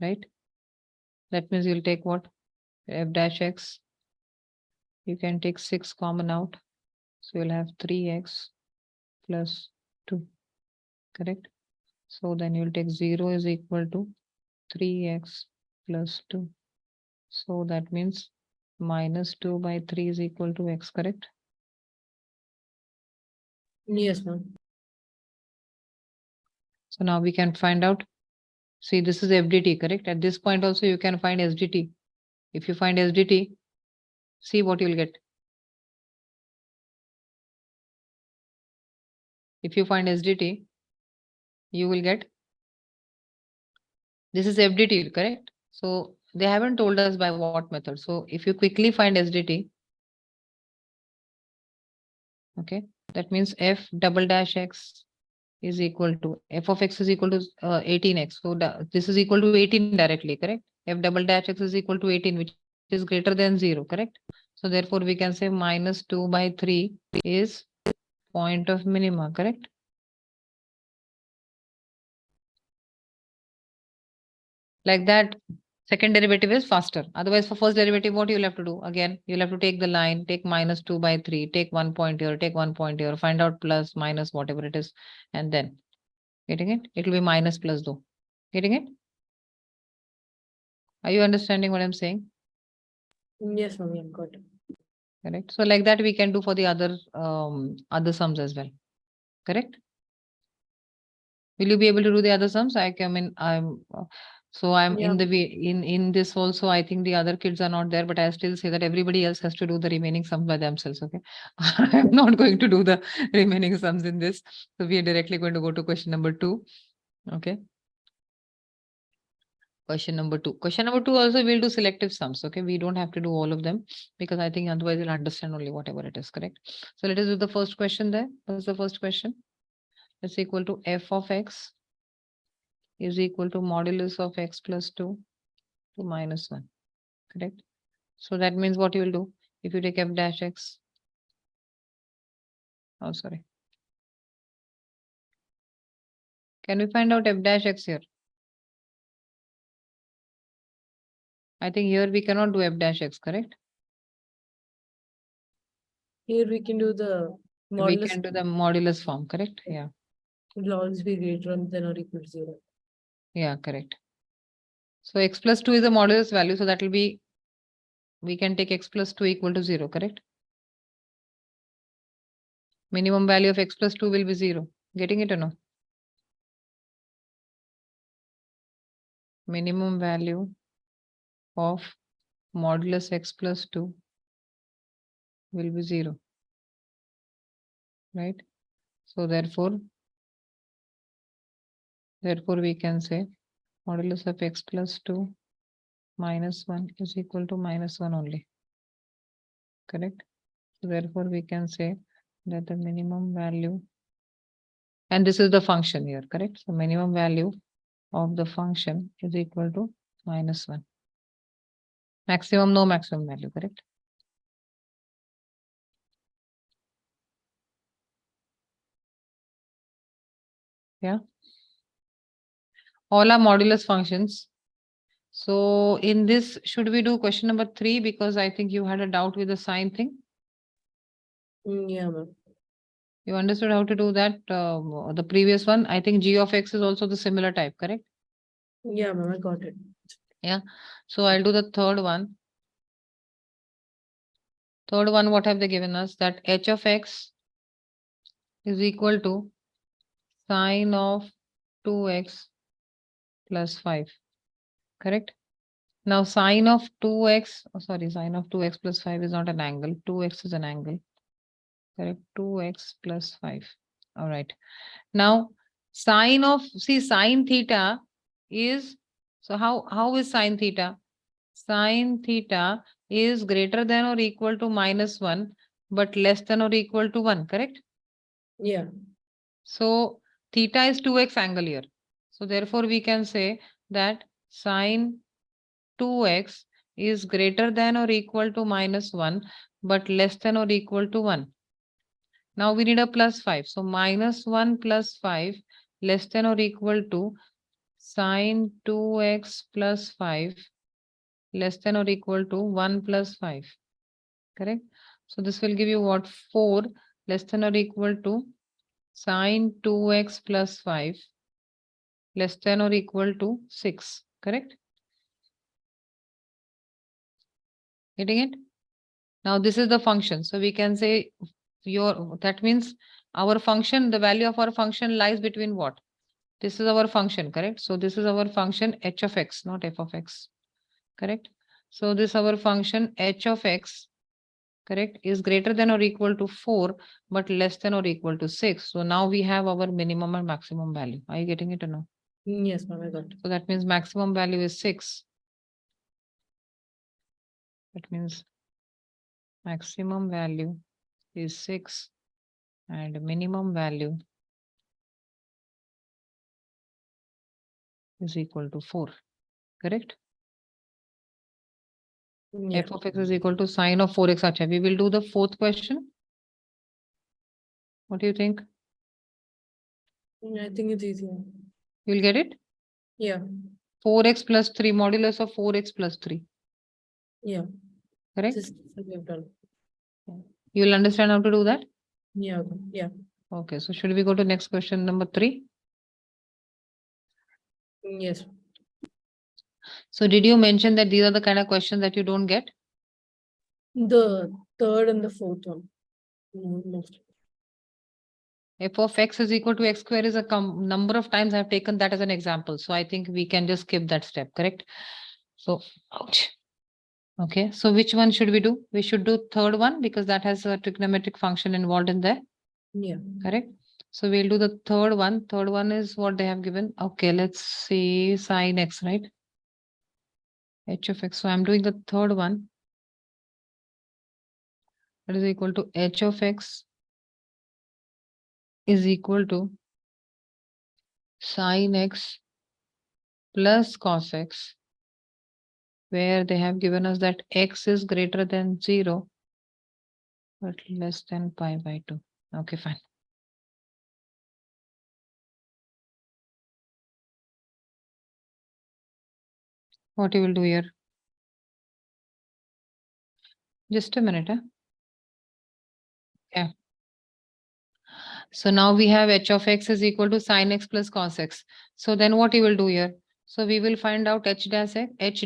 right? That means you'll take what? F dash x. You can take 6 common out. So you'll have 3x plus 2, correct? So then you'll take 0 is equal to 3x plus 2. So that means minus 2 by 3 is equal to x, correct? Yes, ma'am. So now we can find out. See, this is FDT, correct? At this point also you can find SDT. If you find SDT, see what you'll get. If you find SDT, you will get. This is FDT, correct? So they haven't told us by what method. So if you quickly find SDT, okay, that means f double dash x is equal to f of x is equal to 18x. So this is equal to 18 directly, correct? F double dash x is equal to 18, which is greater than 0, correct? So therefore we can say minus 2 by 3 is point of minima, correct? Like that, second derivative is faster. Otherwise, for first derivative, what you'll have to do? Again, you'll have to take the line, take minus 2 by 3, take 1 point here, take 1 point here, find out plus, minus, whatever it is, and then getting it? It will be minus plus though. Getting it? Are you understanding what I'm saying? Yes, ma'am, yeah, got it. Correct. So like that, we can do for the other sums as well. Correct? Will you be able to do the other sums? I'm Yeah. in the way in this also. I think the other kids are not there, but I still say that everybody else has to do the remaining sums by themselves. Okay, I'm not going to do the remaining sums in this. So we are directly going to go to question number 2. Okay. Question number 2. Question number 2 also we'll do selective sums. Okay, we don't have to do all of them because I think otherwise you'll understand only whatever it is. Correct. So let us do the first question there. What's the first question? It's equal to f of x is equal to modulus of x plus 2 to minus 1, correct? So that means what you will do if you take f dash x. Oh, sorry. Can we find out f dash x here? I think here we cannot do f dash x, correct? Here we can do the We Modulus can do the modulus form, correct? Yeah. will always be greater than or equal to 0. Yeah, correct. So x plus 2 is a modulus value. So that will be, we can take x plus 2 equal to 0, correct? Minimum value of x plus 2 will be 0. Getting it or no? Minimum value of modulus x plus 2 will be 0, right? So therefore we can say modulus of x plus 2 minus 1 is equal to minus 1 only, correct? So therefore we can say that the minimum value, and this is the function here, correct? So minimum value of the function is equal to minus 1. Maximum, no maximum value, correct? Yeah. All are modulus functions. So in this, should we do question number 3? Because I think you had a doubt with the sign thing. Yeah, ma'am. You understood how to do that? The previous one, I think g of x is also the similar type, correct? Yeah, ma'am, I got it. Yeah. So I'll do the third one. Third one, what have they given us? That h of x is equal to sine of 2x plus 5, correct? Now sine of 2x, sorry, sine of 2x plus 5 is not an angle. 2x is an angle, correct? 2x plus 5. All right. Now sine of, see, sine theta is, so how is sine theta? Sine theta is greater than or equal to minus 1, but less than or equal to 1, correct? Yeah. So theta is 2x angle here. So therefore we can say that sine 2x is greater than or equal to minus 1, but less than or equal to 1. Now we need a plus 5. So minus 1 plus 5 less than or equal to sine 2x plus 5 less than or equal to 1 plus 5. Correct? So this will give you what? 4 less than or equal to sine 2x plus 5 less than or equal to 6. Correct? Getting it? Now this is the function. So we can say that means our function, the value of our function lies between what? This is our function, correct? So this is our function h of x, not f of x, correct? So this our function h of x, correct, is greater than or equal to 4, but less than or equal to 6. So now we have our minimum and maximum value. Are you getting it or no? Yes, ma'am, I got it. So that means maximum value is 6. That means maximum value is 6 and minimum value is equal to 4, correct? Yeah. F of x is equal to sine of 4x. Acha, we will do the fourth question. What do you think? I think it's easier. You'll get it? Yeah. 4x plus 3, modulus of 4x plus 3. Yeah. Correct? This we have done. You will understand how to do that? Yeah. Yeah. Okay, so should we go to next question number 3? Yes. So did you mention that these are the kind of questions that you don't get? The third and the fourth one. Most. F of x is equal to x square is a number of times I have taken that as an example. So I think we can just skip that step, correct? So, ouch. Okay, so which one should we do? We should do third one because that has a trigonometric function involved in there. Yeah. Correct. So we'll do the third one. Third one is what they have given. Okay, let's see sine x, right? H of x. So I'm doing the third one. That is equal to h of x is equal to sine x plus cos x, where they have given us that x is greater than 0, but less than pi by 2. Okay, fine. What you will do here? Just a minute. Yeah. So now we have h of x is equal to sine x plus cos x. So then what you will do here? So we will find out h dash x,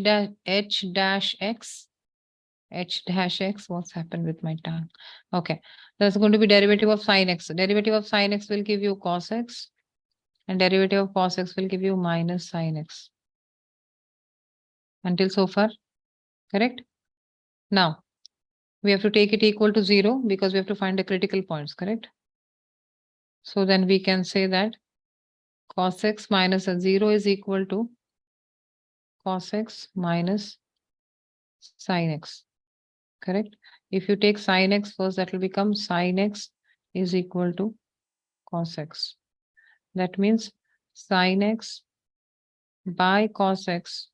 h dash x. What's happened with my tongue? Okay, that's going to be derivative of sine x. Derivative of sine x will give you cos x, and derivative of cos x will give you minus sine x. Until so far, correct? Now we have to take it equal to 0 because we have to find the critical points, correct? So then we can say that cos x minus a 0 is equal to cos x minus sin x, correct? If you take sin x first, that will become sin x is equal to cos x. That means sin x by cos x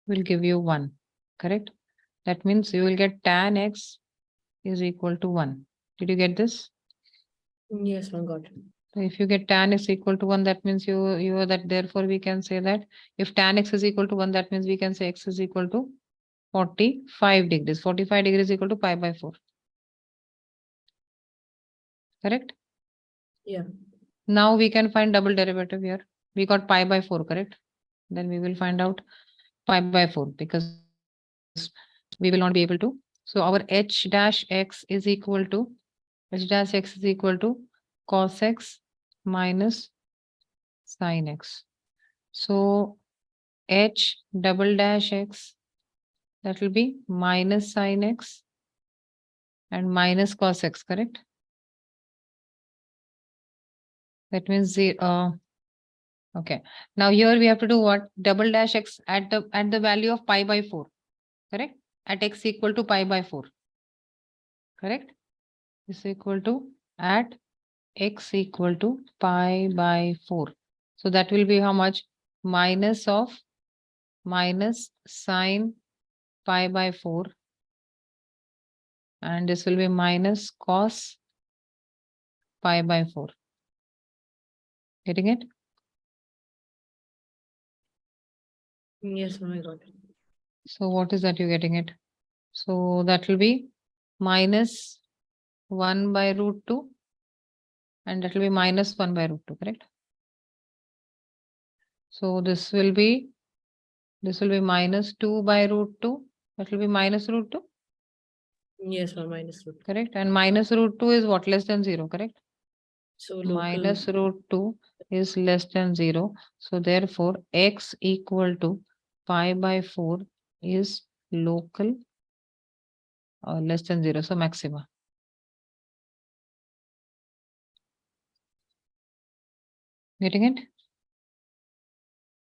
will give you 1, correct? That means you will get tan x is equal to 1. Did you get this? Yes, ma'am, got it. So if you get tan x equal to 1, that means you are that, therefore we can say that if tan x is equal to 1, that means we can say x is equal to 45 degrees. 45 degrees equal to pi by 4. Correct? Yeah. Now we can find double derivative here. We got pi by 4, correct? Then we will find out pi by 4 because we will not be able to. So our h dash x is equal to cos x minus sin x. So h double dash x, that will be minus sin x and minus cos x, correct? That means okay. Now here we have to do what? Double dash x at the value of pi by 4, correct? At x equal to pi by 4, correct? Is equal to at x equal to pi by 4. So that will be how much? Minus of minus sine pi by 4, and this will be minus cos pi by 4. Getting it? Yes, ma'am, I got it. So what is that you're getting it? So that will be minus 1 by root 2, and that will be minus 1 by root 2, correct? So this will be minus 2 by root 2. That will be minus root 2, Yes, ma'am, minus root. correct? And minus root 2 is what? Less than 0, correct? So local. Minus root 2 is less than 0. So therefore, x equal to pi by 4 is local or less than 0. So maxima. Getting it?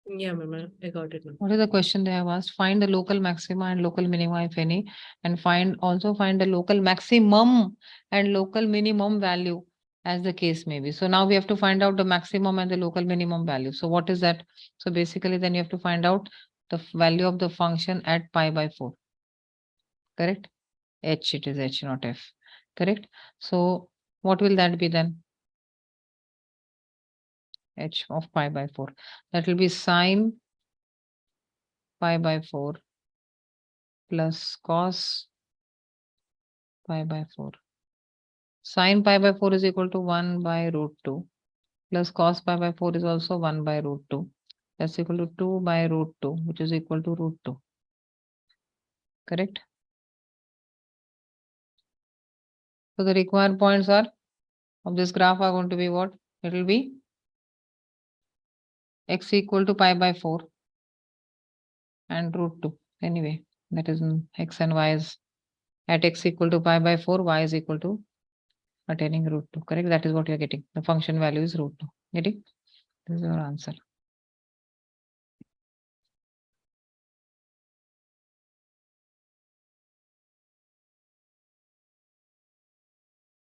Yeah, ma'am, I got it, ma'am. What is the question they have asked? Find the local maxima and local minima, if any, and also find the local maximum and local minimum value as the case may be. So now we have to find out the maximum and the local minimum value. So what is that? So basically then you have to find out the value of the function at pi by 4. Correct? H, it is H, not F. Correct? So what will that be then? H of pi by 4. That will be sine pi by 4 plus cos pi by 4. Sine pi by 4 is equal to 1 by root 2 plus cos pi by 4 is also 1 by root 2. That's equal to 2 by root 2, which is equal to root 2. Correct? So the required points are of this graph are going to be what? It will be x equal to pi by 4 and root 2. Anyway, that is x and y is at x equal to pi by 4, y is equal to attaining root 2. Correct? That is what you are getting. The function value is root 2. Getting? This is your answer.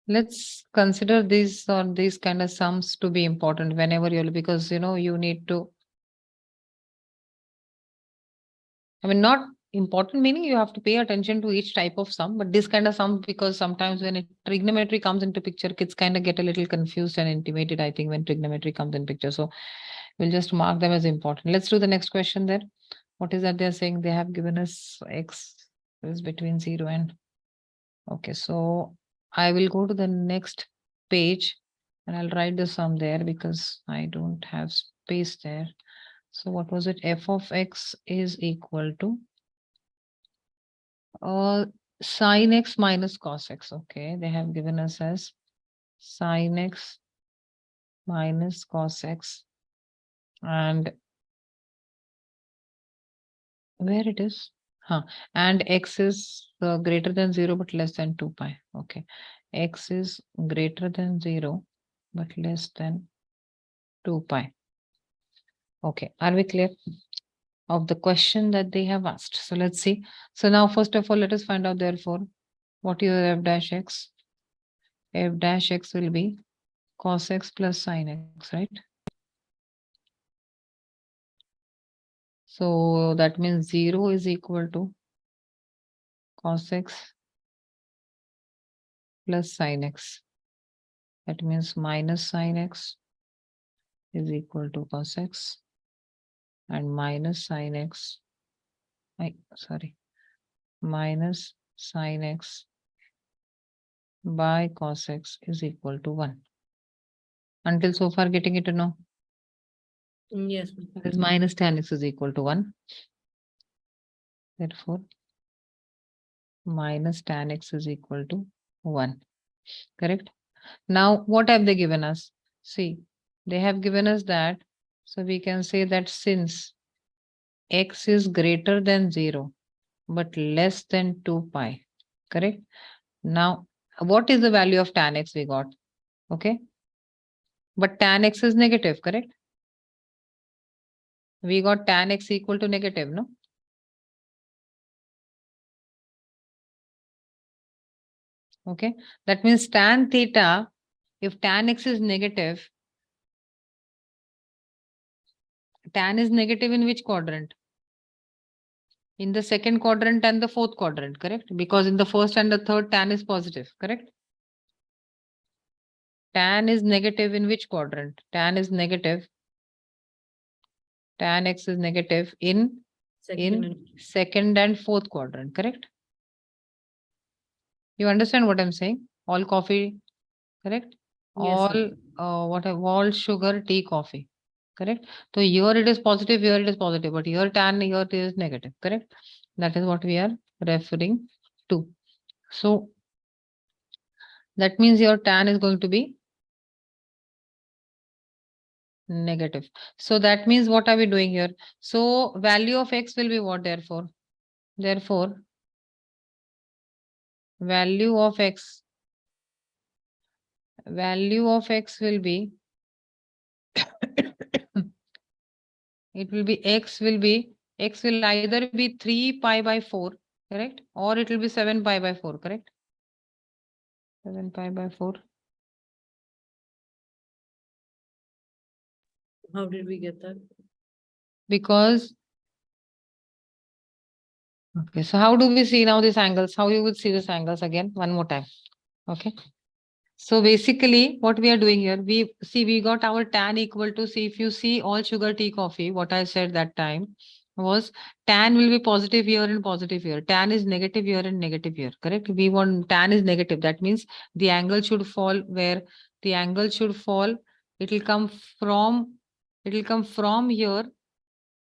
Let's consider these or these kind of sums to be important whenever you'll, because you need to, I mean, not important meaning you have to pay attention to each type of sum, but this kind of sum, because sometimes when trigonometry comes into picture, kids kind of get a little confused and intimidated, I think, when trigonometry comes in picture. So we'll just mark them as important. Let's do the next question there. What is that they're saying? They have given us x is between 0 and, okay, so I will go to the next page And I'll write the sum there because I don't have space there. So what was it? F of x is equal to sin x minus cos x. Okay, they have given us as sin x minus cos x. And where it is? Huh. And x is greater than 0 but less than 2 pi. Okay. X is greater than 0 but less than 2 pi. Okay. Are we clear of the question that they have asked? So let's see. So now, first of all, let us find out therefore what is f dash x. F dash x will be cos x plus sin x, right? So that means 0 is equal to cos x plus sin x. That means minus sin x is equal to cos x and minus sin x, minus sin x by cos x is equal to 1. Until so far getting it or no? Yes. This minus tan x is equal to 1. Therefore, minus tan x is equal to 1. Correct? Now, what have they given us? See, they have given us that. So we can say that since x is greater than 0, but less than 2 pi. Correct? Now, what is the value of tan x we got? Okay. But tan x is negative, correct? We got tan x equal to negative, no? Okay. That means tan theta, if tan x is negative, tan is negative in which quadrant? In the second quadrant and the fourth quadrant, correct? Because in the first and the third, tan is positive, correct? Tan is negative in which quadrant? Tan is negative. Tan x is negative in second and fourth quadrant, correct? You understand what I'm saying? All coffee, correct? Yes, All sugar, tea, coffee, correct? So here it is positive, here it is positive, but here tan, here it is negative, correct? That is what we are referring to. So that means your tan is going to be negative. So that means what are we doing here? So value of x will be what therefore? Therefore, value of x will be it will be x will either be 3 pi by 4, correct, or it will be 7 pi by 4, correct? 7 pi by 4. How did we get that? Because okay, so how do we see now these angles? How you would see these angles again one more time? Okay. So basically, what we are doing here, we got our tan equal to, see, if you see all sugar, tea, coffee, what I said that time was tan will be positive here and positive here. Tan is negative here and negative here, correct? We want tan is negative. That means the angle should fall where the angle should fall. It will come from, here.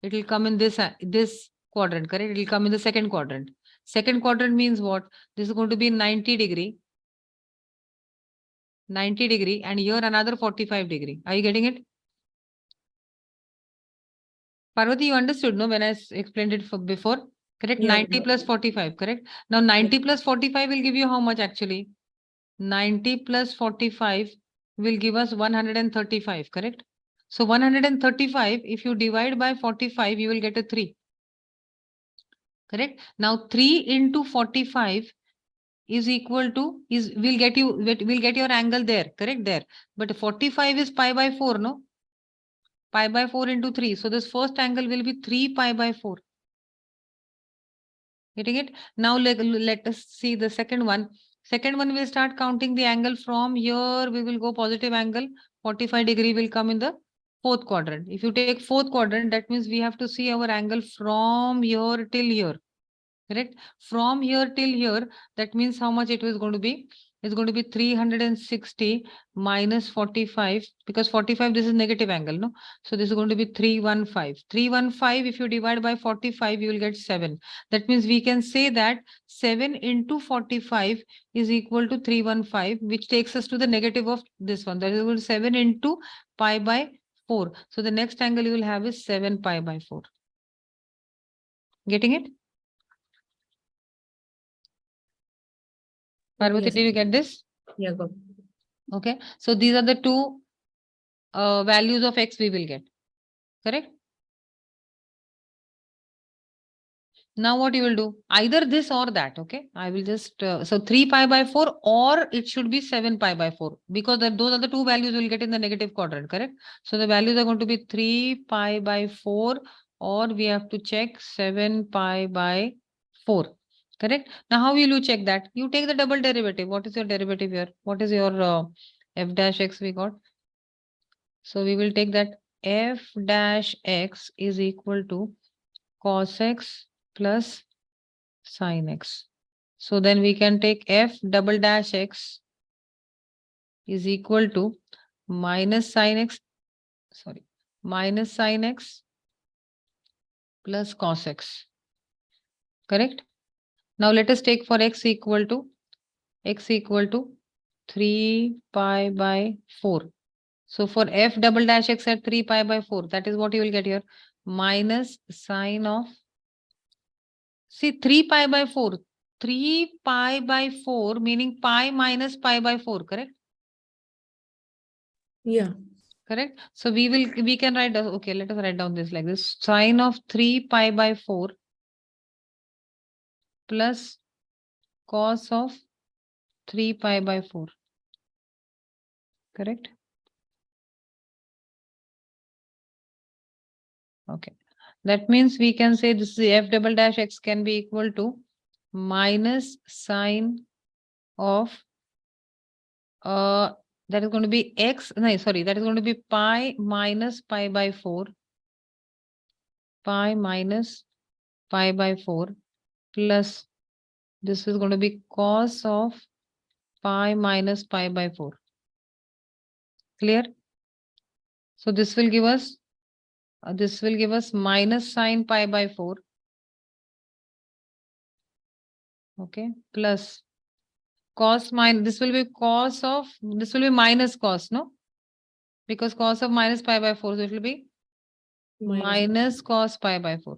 It will come in this quadrant, correct? It will come in the second quadrant. Second quadrant means what? This is going to be 90 degree. 90 degree and here another 45 degree. Are you getting it? Parvati, you understood, no, when I explained it before? Correct? Yeah. 90 plus 45, correct? Now 90 plus 45 will give you how much actually? 90 plus 45 will give us 135, correct? So 135, if you divide by 45, you will get a 3. Correct? Now 3 into 45 is equal to, will get your angle there, correct? There. But 45 is pi by 4, no? Pi by 4 into 3. So this first angle will be 3 pi by 4. Getting it? Now let us see the second one. Second one will start counting the angle from here. We will go positive angle. 45 degree will come in the fourth quadrant. If you take fourth quadrant, that means we have to see our angle from here till here. Correct? From here till here, that means how much it is going to be? is going to be 360 minus 45, because 45, this is negative angle, no? So this is going to be 315. 315, if you divide by 45, you will get 7. That means we can say that 7 into 45 is equal to 315, which takes us to the negative of this one. That is equal to 7 into pi by 4. So the next angle you will have is 7 pi by 4. Getting it? Parvati, Yes. did you get this? Yeah, go. Okay. So these are the two values of x we will get. Correct? Now what you will do? Either this or that. Okay. I will just, so 3 pi by 4, or it should be 7 pi by 4, because those are the two values we'll get in the negative quadrant. Correct? So the values are going to be 3 pi by 4, or we have to check 7 pi by 4. Correct? Now how will you check that? You take the double derivative. What is your derivative here? What is your f dash x we got? So we will take that f dash x is equal to cos x plus sin x. So then we can take f double dash x is equal to minus sin x, minus sin x plus cos x. Correct? Now let us take for x equal to 3 pi by 4. So for f double dash x at 3 pi by 4, that is what you will get here. Minus sine of, see, 3 pi by 4. 3 pi by 4, meaning pi minus pi by 4, correct? Yeah. Correct. So we can write down, okay, let us write down this like this. Sine of 3 pi by 4 plus cos of 3 pi by 4. Correct? Okay. That means we can say this is f double dash x can be equal to minus sine of that is going to be x, no, sorry, that is going to be pi minus pi by 4, pi minus pi by 4 plus this is going to be cos of pi minus pi by 4. Clear? So this will give us minus sine pi by 4. Okay, plus cos minus, this will be cos of, this will be minus cos, no? Because cos of minus pi by 4, so it will be minus cos pi by 4.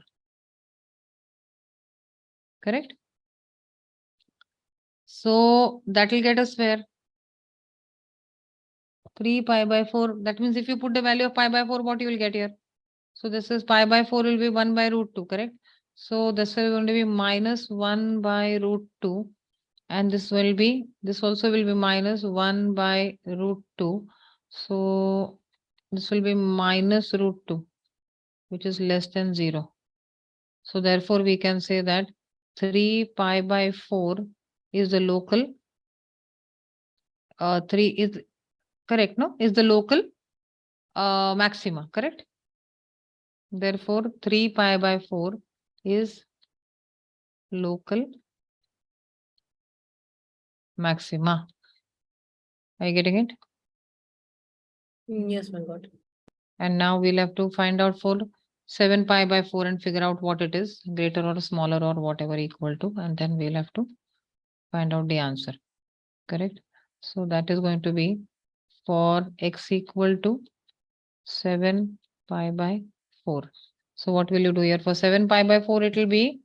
Correct? So that will get us where? 3 pi by 4. That means if you put the value of pi by 4, what you will get here? So this is pi by 4 will be 1 by root 2, correct? So this will going to be minus 1 by root 2. And this also will be minus 1 by root 2. So this will be minus root 2, which is less than 0. So therefore we can say that 3 pi by 4 is the local, 3 is correct, no? Is the local maxima, correct? Therefore 3 pi by 4 is local maxima. Are you getting it? Yes, my God. And now we'll have to find out for 7 pi by 4 and figure out what it is, greater or smaller or whatever equal to, and then we'll have to find out the answer. Correct? So that is going to be for x equal to 7 pi by 4. So what will you do here? For 7 pi by 4, it will be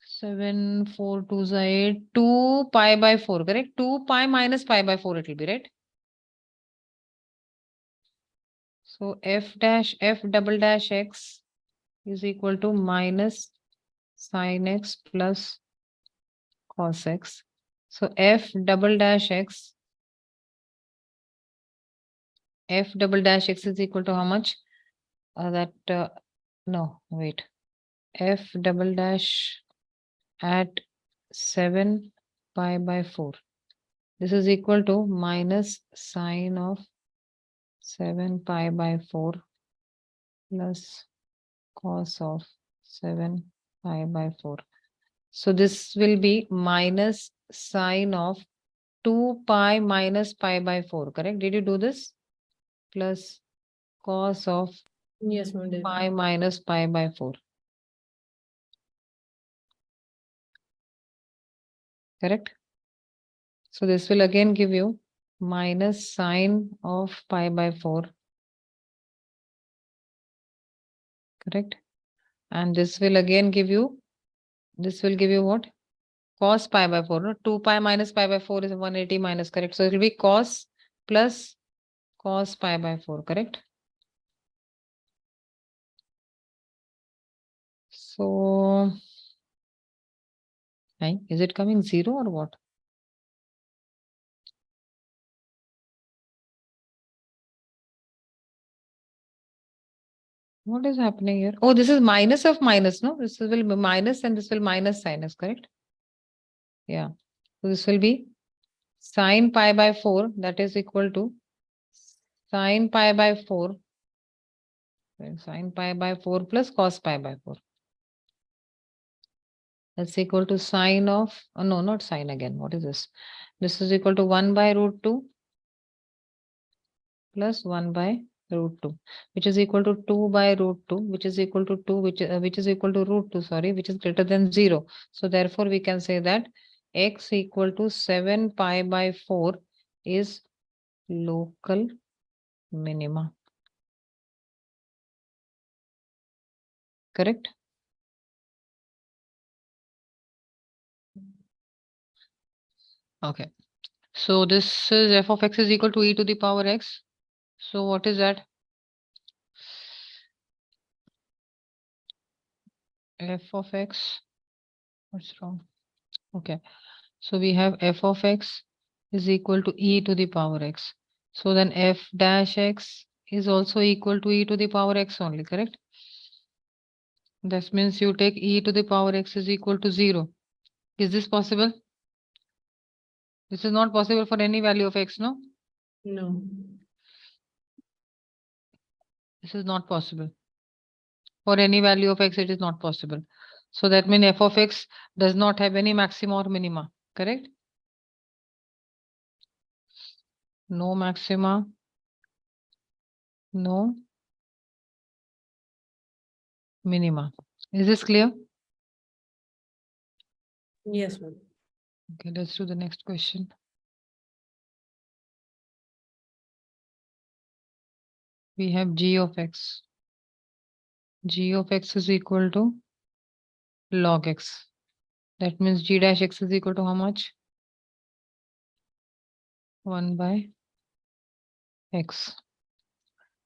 7, 4, 2, 8, 2 pi by 4, correct? 2 pi minus pi by 4 it will be, right? So f double dash x is equal to minus sin x plus cos x. So f double dash x is equal to how much? No, wait. F double dash at 7 pi by 4. This is equal to minus sine of 7 pi by 4 plus cos of 7 pi by 4. So this will be minus sine of 2 pi minus pi by 4, correct? Did you do this? Plus cos of Yes, ma'am. Did. pi minus pi by 4. Correct? So this will again give you minus sine of pi by 4. Correct? And this will again give you, what? Cos pi by 4. No? 2 pi minus pi by 4 is 180 minus, correct? So it will be cos plus cos pi by 4, correct? So, is it coming 0 or what? What is happening here? Oh, this is minus of minus, no? This will be minus and this will minus sinus, correct? Yeah. So this will be sine pi by 4, that is equal to sine pi by 4. Sine pi by 4 plus cos pi by 4. That's equal to sine of, oh no, not sine again. What is this? This is equal to 1 by root 2 plus 1 by root 2, which is equal to 2 by root 2, which is equal to 2, which is equal to root 2, sorry, which is greater than 0. So therefore we can say that x equal to 7 pi by 4 is local minima. Correct? Okay. So this is f of x is equal to e to the power x. So what is that? F of x. What's wrong? Okay. So we have f of x is equal to e to the power x. So then f dash x is also equal to e to the power x only, correct? That means you take e to the power x is equal to 0. Is this possible? This is not possible for any value of x, no? No. This is not possible. For any value of x, it is not possible. So that means f of x does not have any maxima or minima, correct? No maxima, no minima. Is this clear? Yes, ma'am. Okay, let's do the next question. We have g of x. G of x is equal to log x. That means g dash x is equal to how much? 1 by x.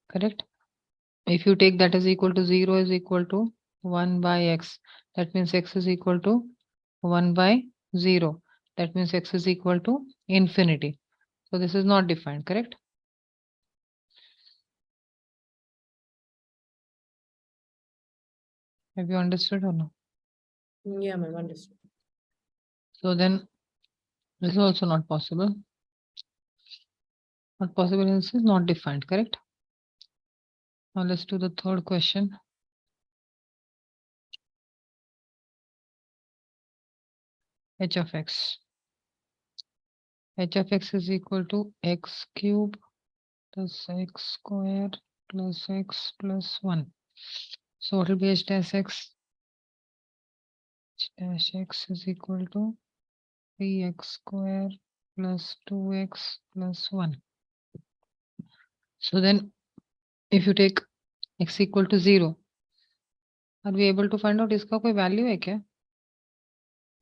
Correct? If you take that is equal to 0 is equal to 1 by x. That means x is equal to 1 by 0. That means x is equal to infinity. So this is not defined, correct? Have you understood or no? Yeah, ma'am. Understood. So then this is also not possible. Not possible means is not defined, correct? Now let's do the third question. H of x. H of x is equal to x cube plus x square plus x plus 1. So what will be h dash x? H dash x is equal to 3x square plus 2x plus 1. So then if you take x equal to 0, are we able to find out इसका कोई value है क्या?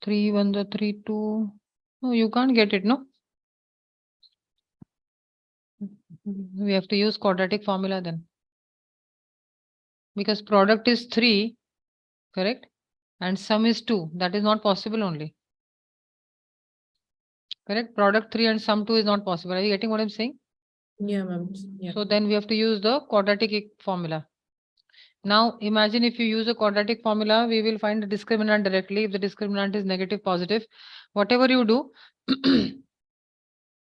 3 1 the 3 2. No, you can't get it, no? We have to use quadratic formula then. Because product is 3, correct? And sum is 2. That is not possible only. Correct? Product 3 and sum 2 is not possible. Are you getting what I'm saying? Yeah, ma'am. Yeah. So then we have to use the quadratic formula. Now imagine if you use a quadratic formula, we will find the discriminant directly. If the discriminant is negative, positive, whatever you do,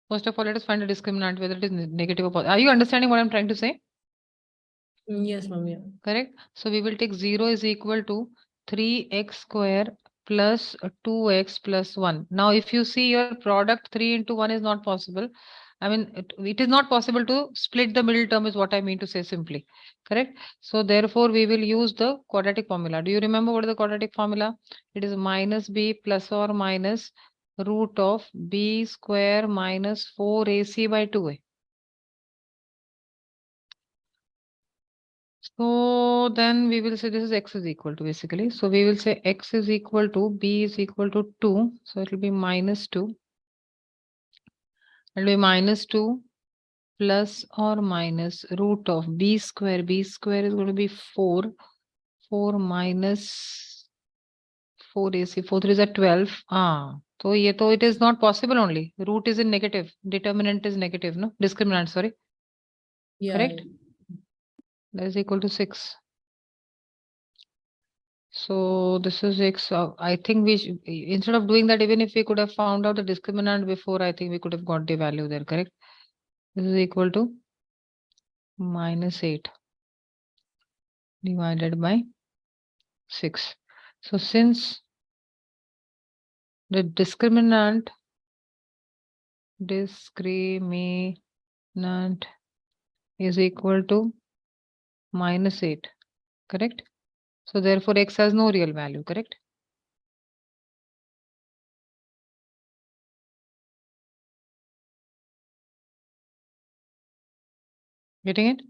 first of all, let us find the discriminant, whether it is negative or positive. Are you understanding what I'm trying to say? Yes, ma'am. Yeah. Correct. So we will take 0 is equal to 3x square plus 2x plus 1. Now, if you see your product 3 into 1 is not possible. I mean, it is not possible to split the middle term is what I mean to say simply. Correct? So therefore, we will use the quadratic formula. Do you remember what is the quadratic formula? It is minus b plus or minus root of b square minus 4ac by 2a. So then we will say this is x is equal to basically. So we will say x is equal to b is equal to 2. So it will be minus 2. It will be minus 2 plus or minus root of b square. B square is going to be 4. 4 minus 4ac. 4 3 is a 12. So it is not possible only. Root is in negative. Determinant is negative. No? Discriminant, sorry. Yeah. Correct? That is equal to 6. So this is x. I think we should, instead of doing that, even if we could have found out the discriminant before, I think we could have got the value there, correct? This is equal to minus 8 divided by 6. So since the discriminant is equal to minus 8, correct? So therefore x has no real value, correct? Getting it?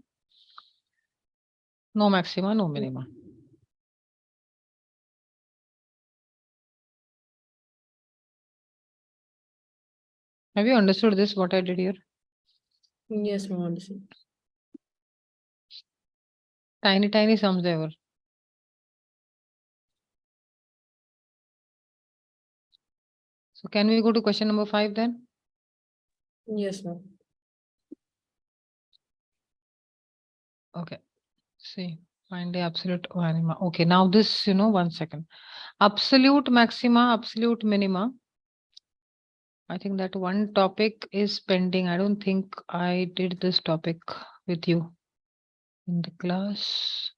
No maxima, no minima. Have you understood this, what I did here? Yes, ma'am. Understood. Tiny sums ever. So can we go to question number 5 then? Yes, ma'am. Okay. See, find the absolute minima. Okay, now this, 1 second. Absolute maxima, absolute minima. I think that one topic is pending. I don't think I did this topic with you in the class.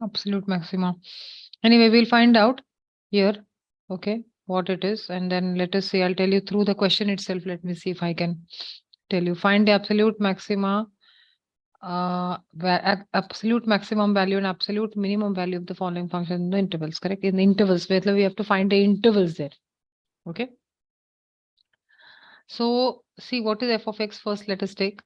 Absolute maxima. Anyway, we'll find out here, okay, what it is. And then let us see, I'll tell you through the question itself. Let me see if I can tell you. Find the absolute maxima, absolute maximum value and absolute minimum value of the following function in the intervals, correct? In the intervals, where we have to find the intervals there. Okay. So see, what is f of x first? Let us take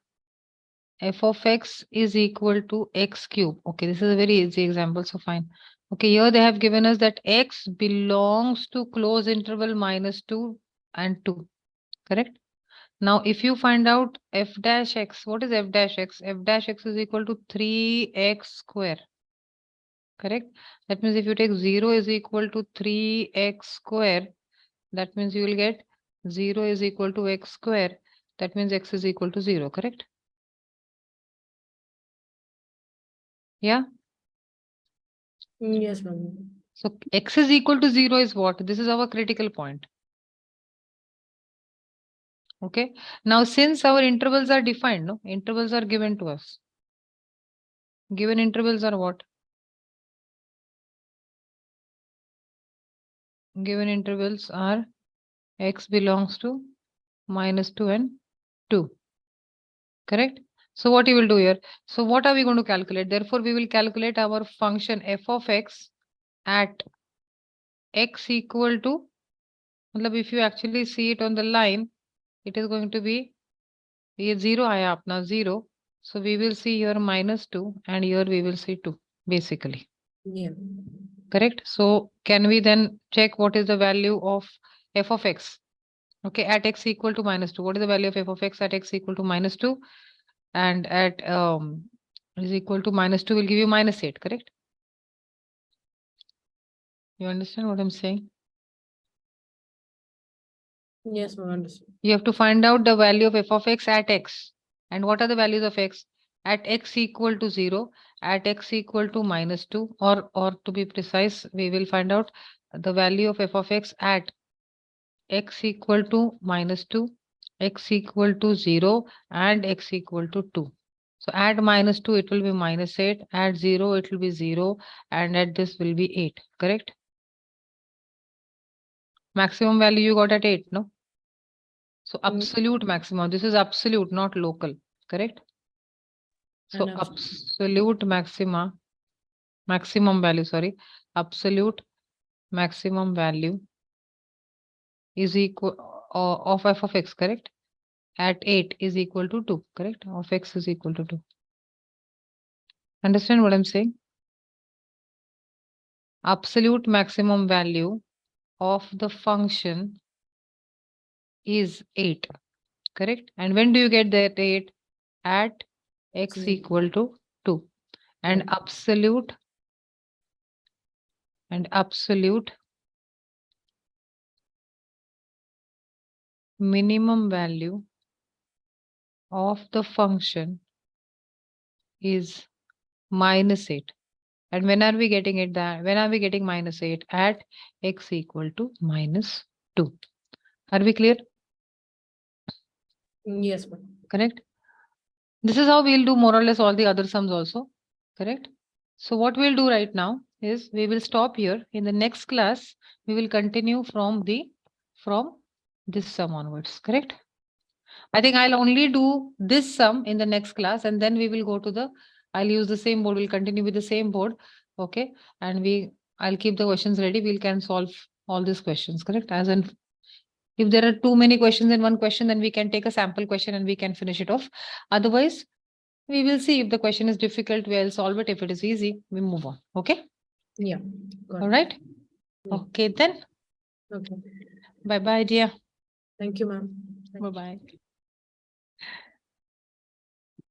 f of x is equal to x cube. Okay, this is a very easy example, so fine. Okay, here they have given us that x belongs to close interval minus 2 and 2, correct? Now, if you find out f dash x, what is f dash x? F dash x is equal to 3x square, correct? That means if you take 0 is equal to 3x square, that means you will get 0 is equal to x square. That means x is equal to 0, correct? Yeah. Yes, ma'am. So x is equal to 0 is what? This is our critical point. Okay. Now, since our intervals are defined, no, intervals are given to us. Given intervals are what? Given intervals are x belongs to minus 2 and 2. Correct? So what you will do here? So what are we going to calculate? Therefore, we will calculate our function f of x at x equal to, if you actually see it on the line, it is going to be 0 आया अपना 0. So we will see here minus 2 and here we will see 2 basically. Yeah. Correct? So can we then check what is the value of f of x? Okay, at x equal to minus 2. What is the value of f of x at x equal to minus 2? And at is equal to minus 2 will give you minus 8, correct? You understand what I'm saying? Yes, ma'am. Understood. You have to find out the value of f of x at x. And what are the values of x? At x equal to 0, at x equal to minus 2, or to be precise, we will find out the value of f of x at x equal to minus 2, x equal to 0, and x equal to 2. So at minus 2, it will be minus 8. At 0, it will be 0. And at this will be 8. Correct? Maximum value you got at 8, no? So Mm. absolute maximum. This is absolute, not local. Correct? So And absolute maximum value, sorry. Absolute maximum value is equal of f of x, correct? At 8 is equal to 2, correct? Of x is equal to 2. Understand what I'm saying? Absolute maximum value of the function is 8, correct? And when do you get that 8? At x Zero. equal to 2. And Yeah. absolute minimum value of the function is -8. And when are we getting it that? When are we getting -8? At x equal to -2. Are we clear? Yes, ma'am. Correct? This is how we'll do more or less all the other sums also. Correct? So what we'll do right now is we will stop here. In the next class, we will continue from this sum onwards. Correct? I think I'll only do this sum in the next class, and then we will go to the, I'll use the same board. We'll continue with the same board. Okay. And I'll keep the questions ready. We can solve all these questions. Correct? As in, if there are too many questions in one question, then we can take a sample question and we can finish it off. Otherwise, we will see if the question is difficult, we'll solve it. If it is easy, we move on. Okay. Yeah. Got All it. right. Yeah. Okay, then. Okay. Bye bye, dear. Thank you, ma'am. Bye bye.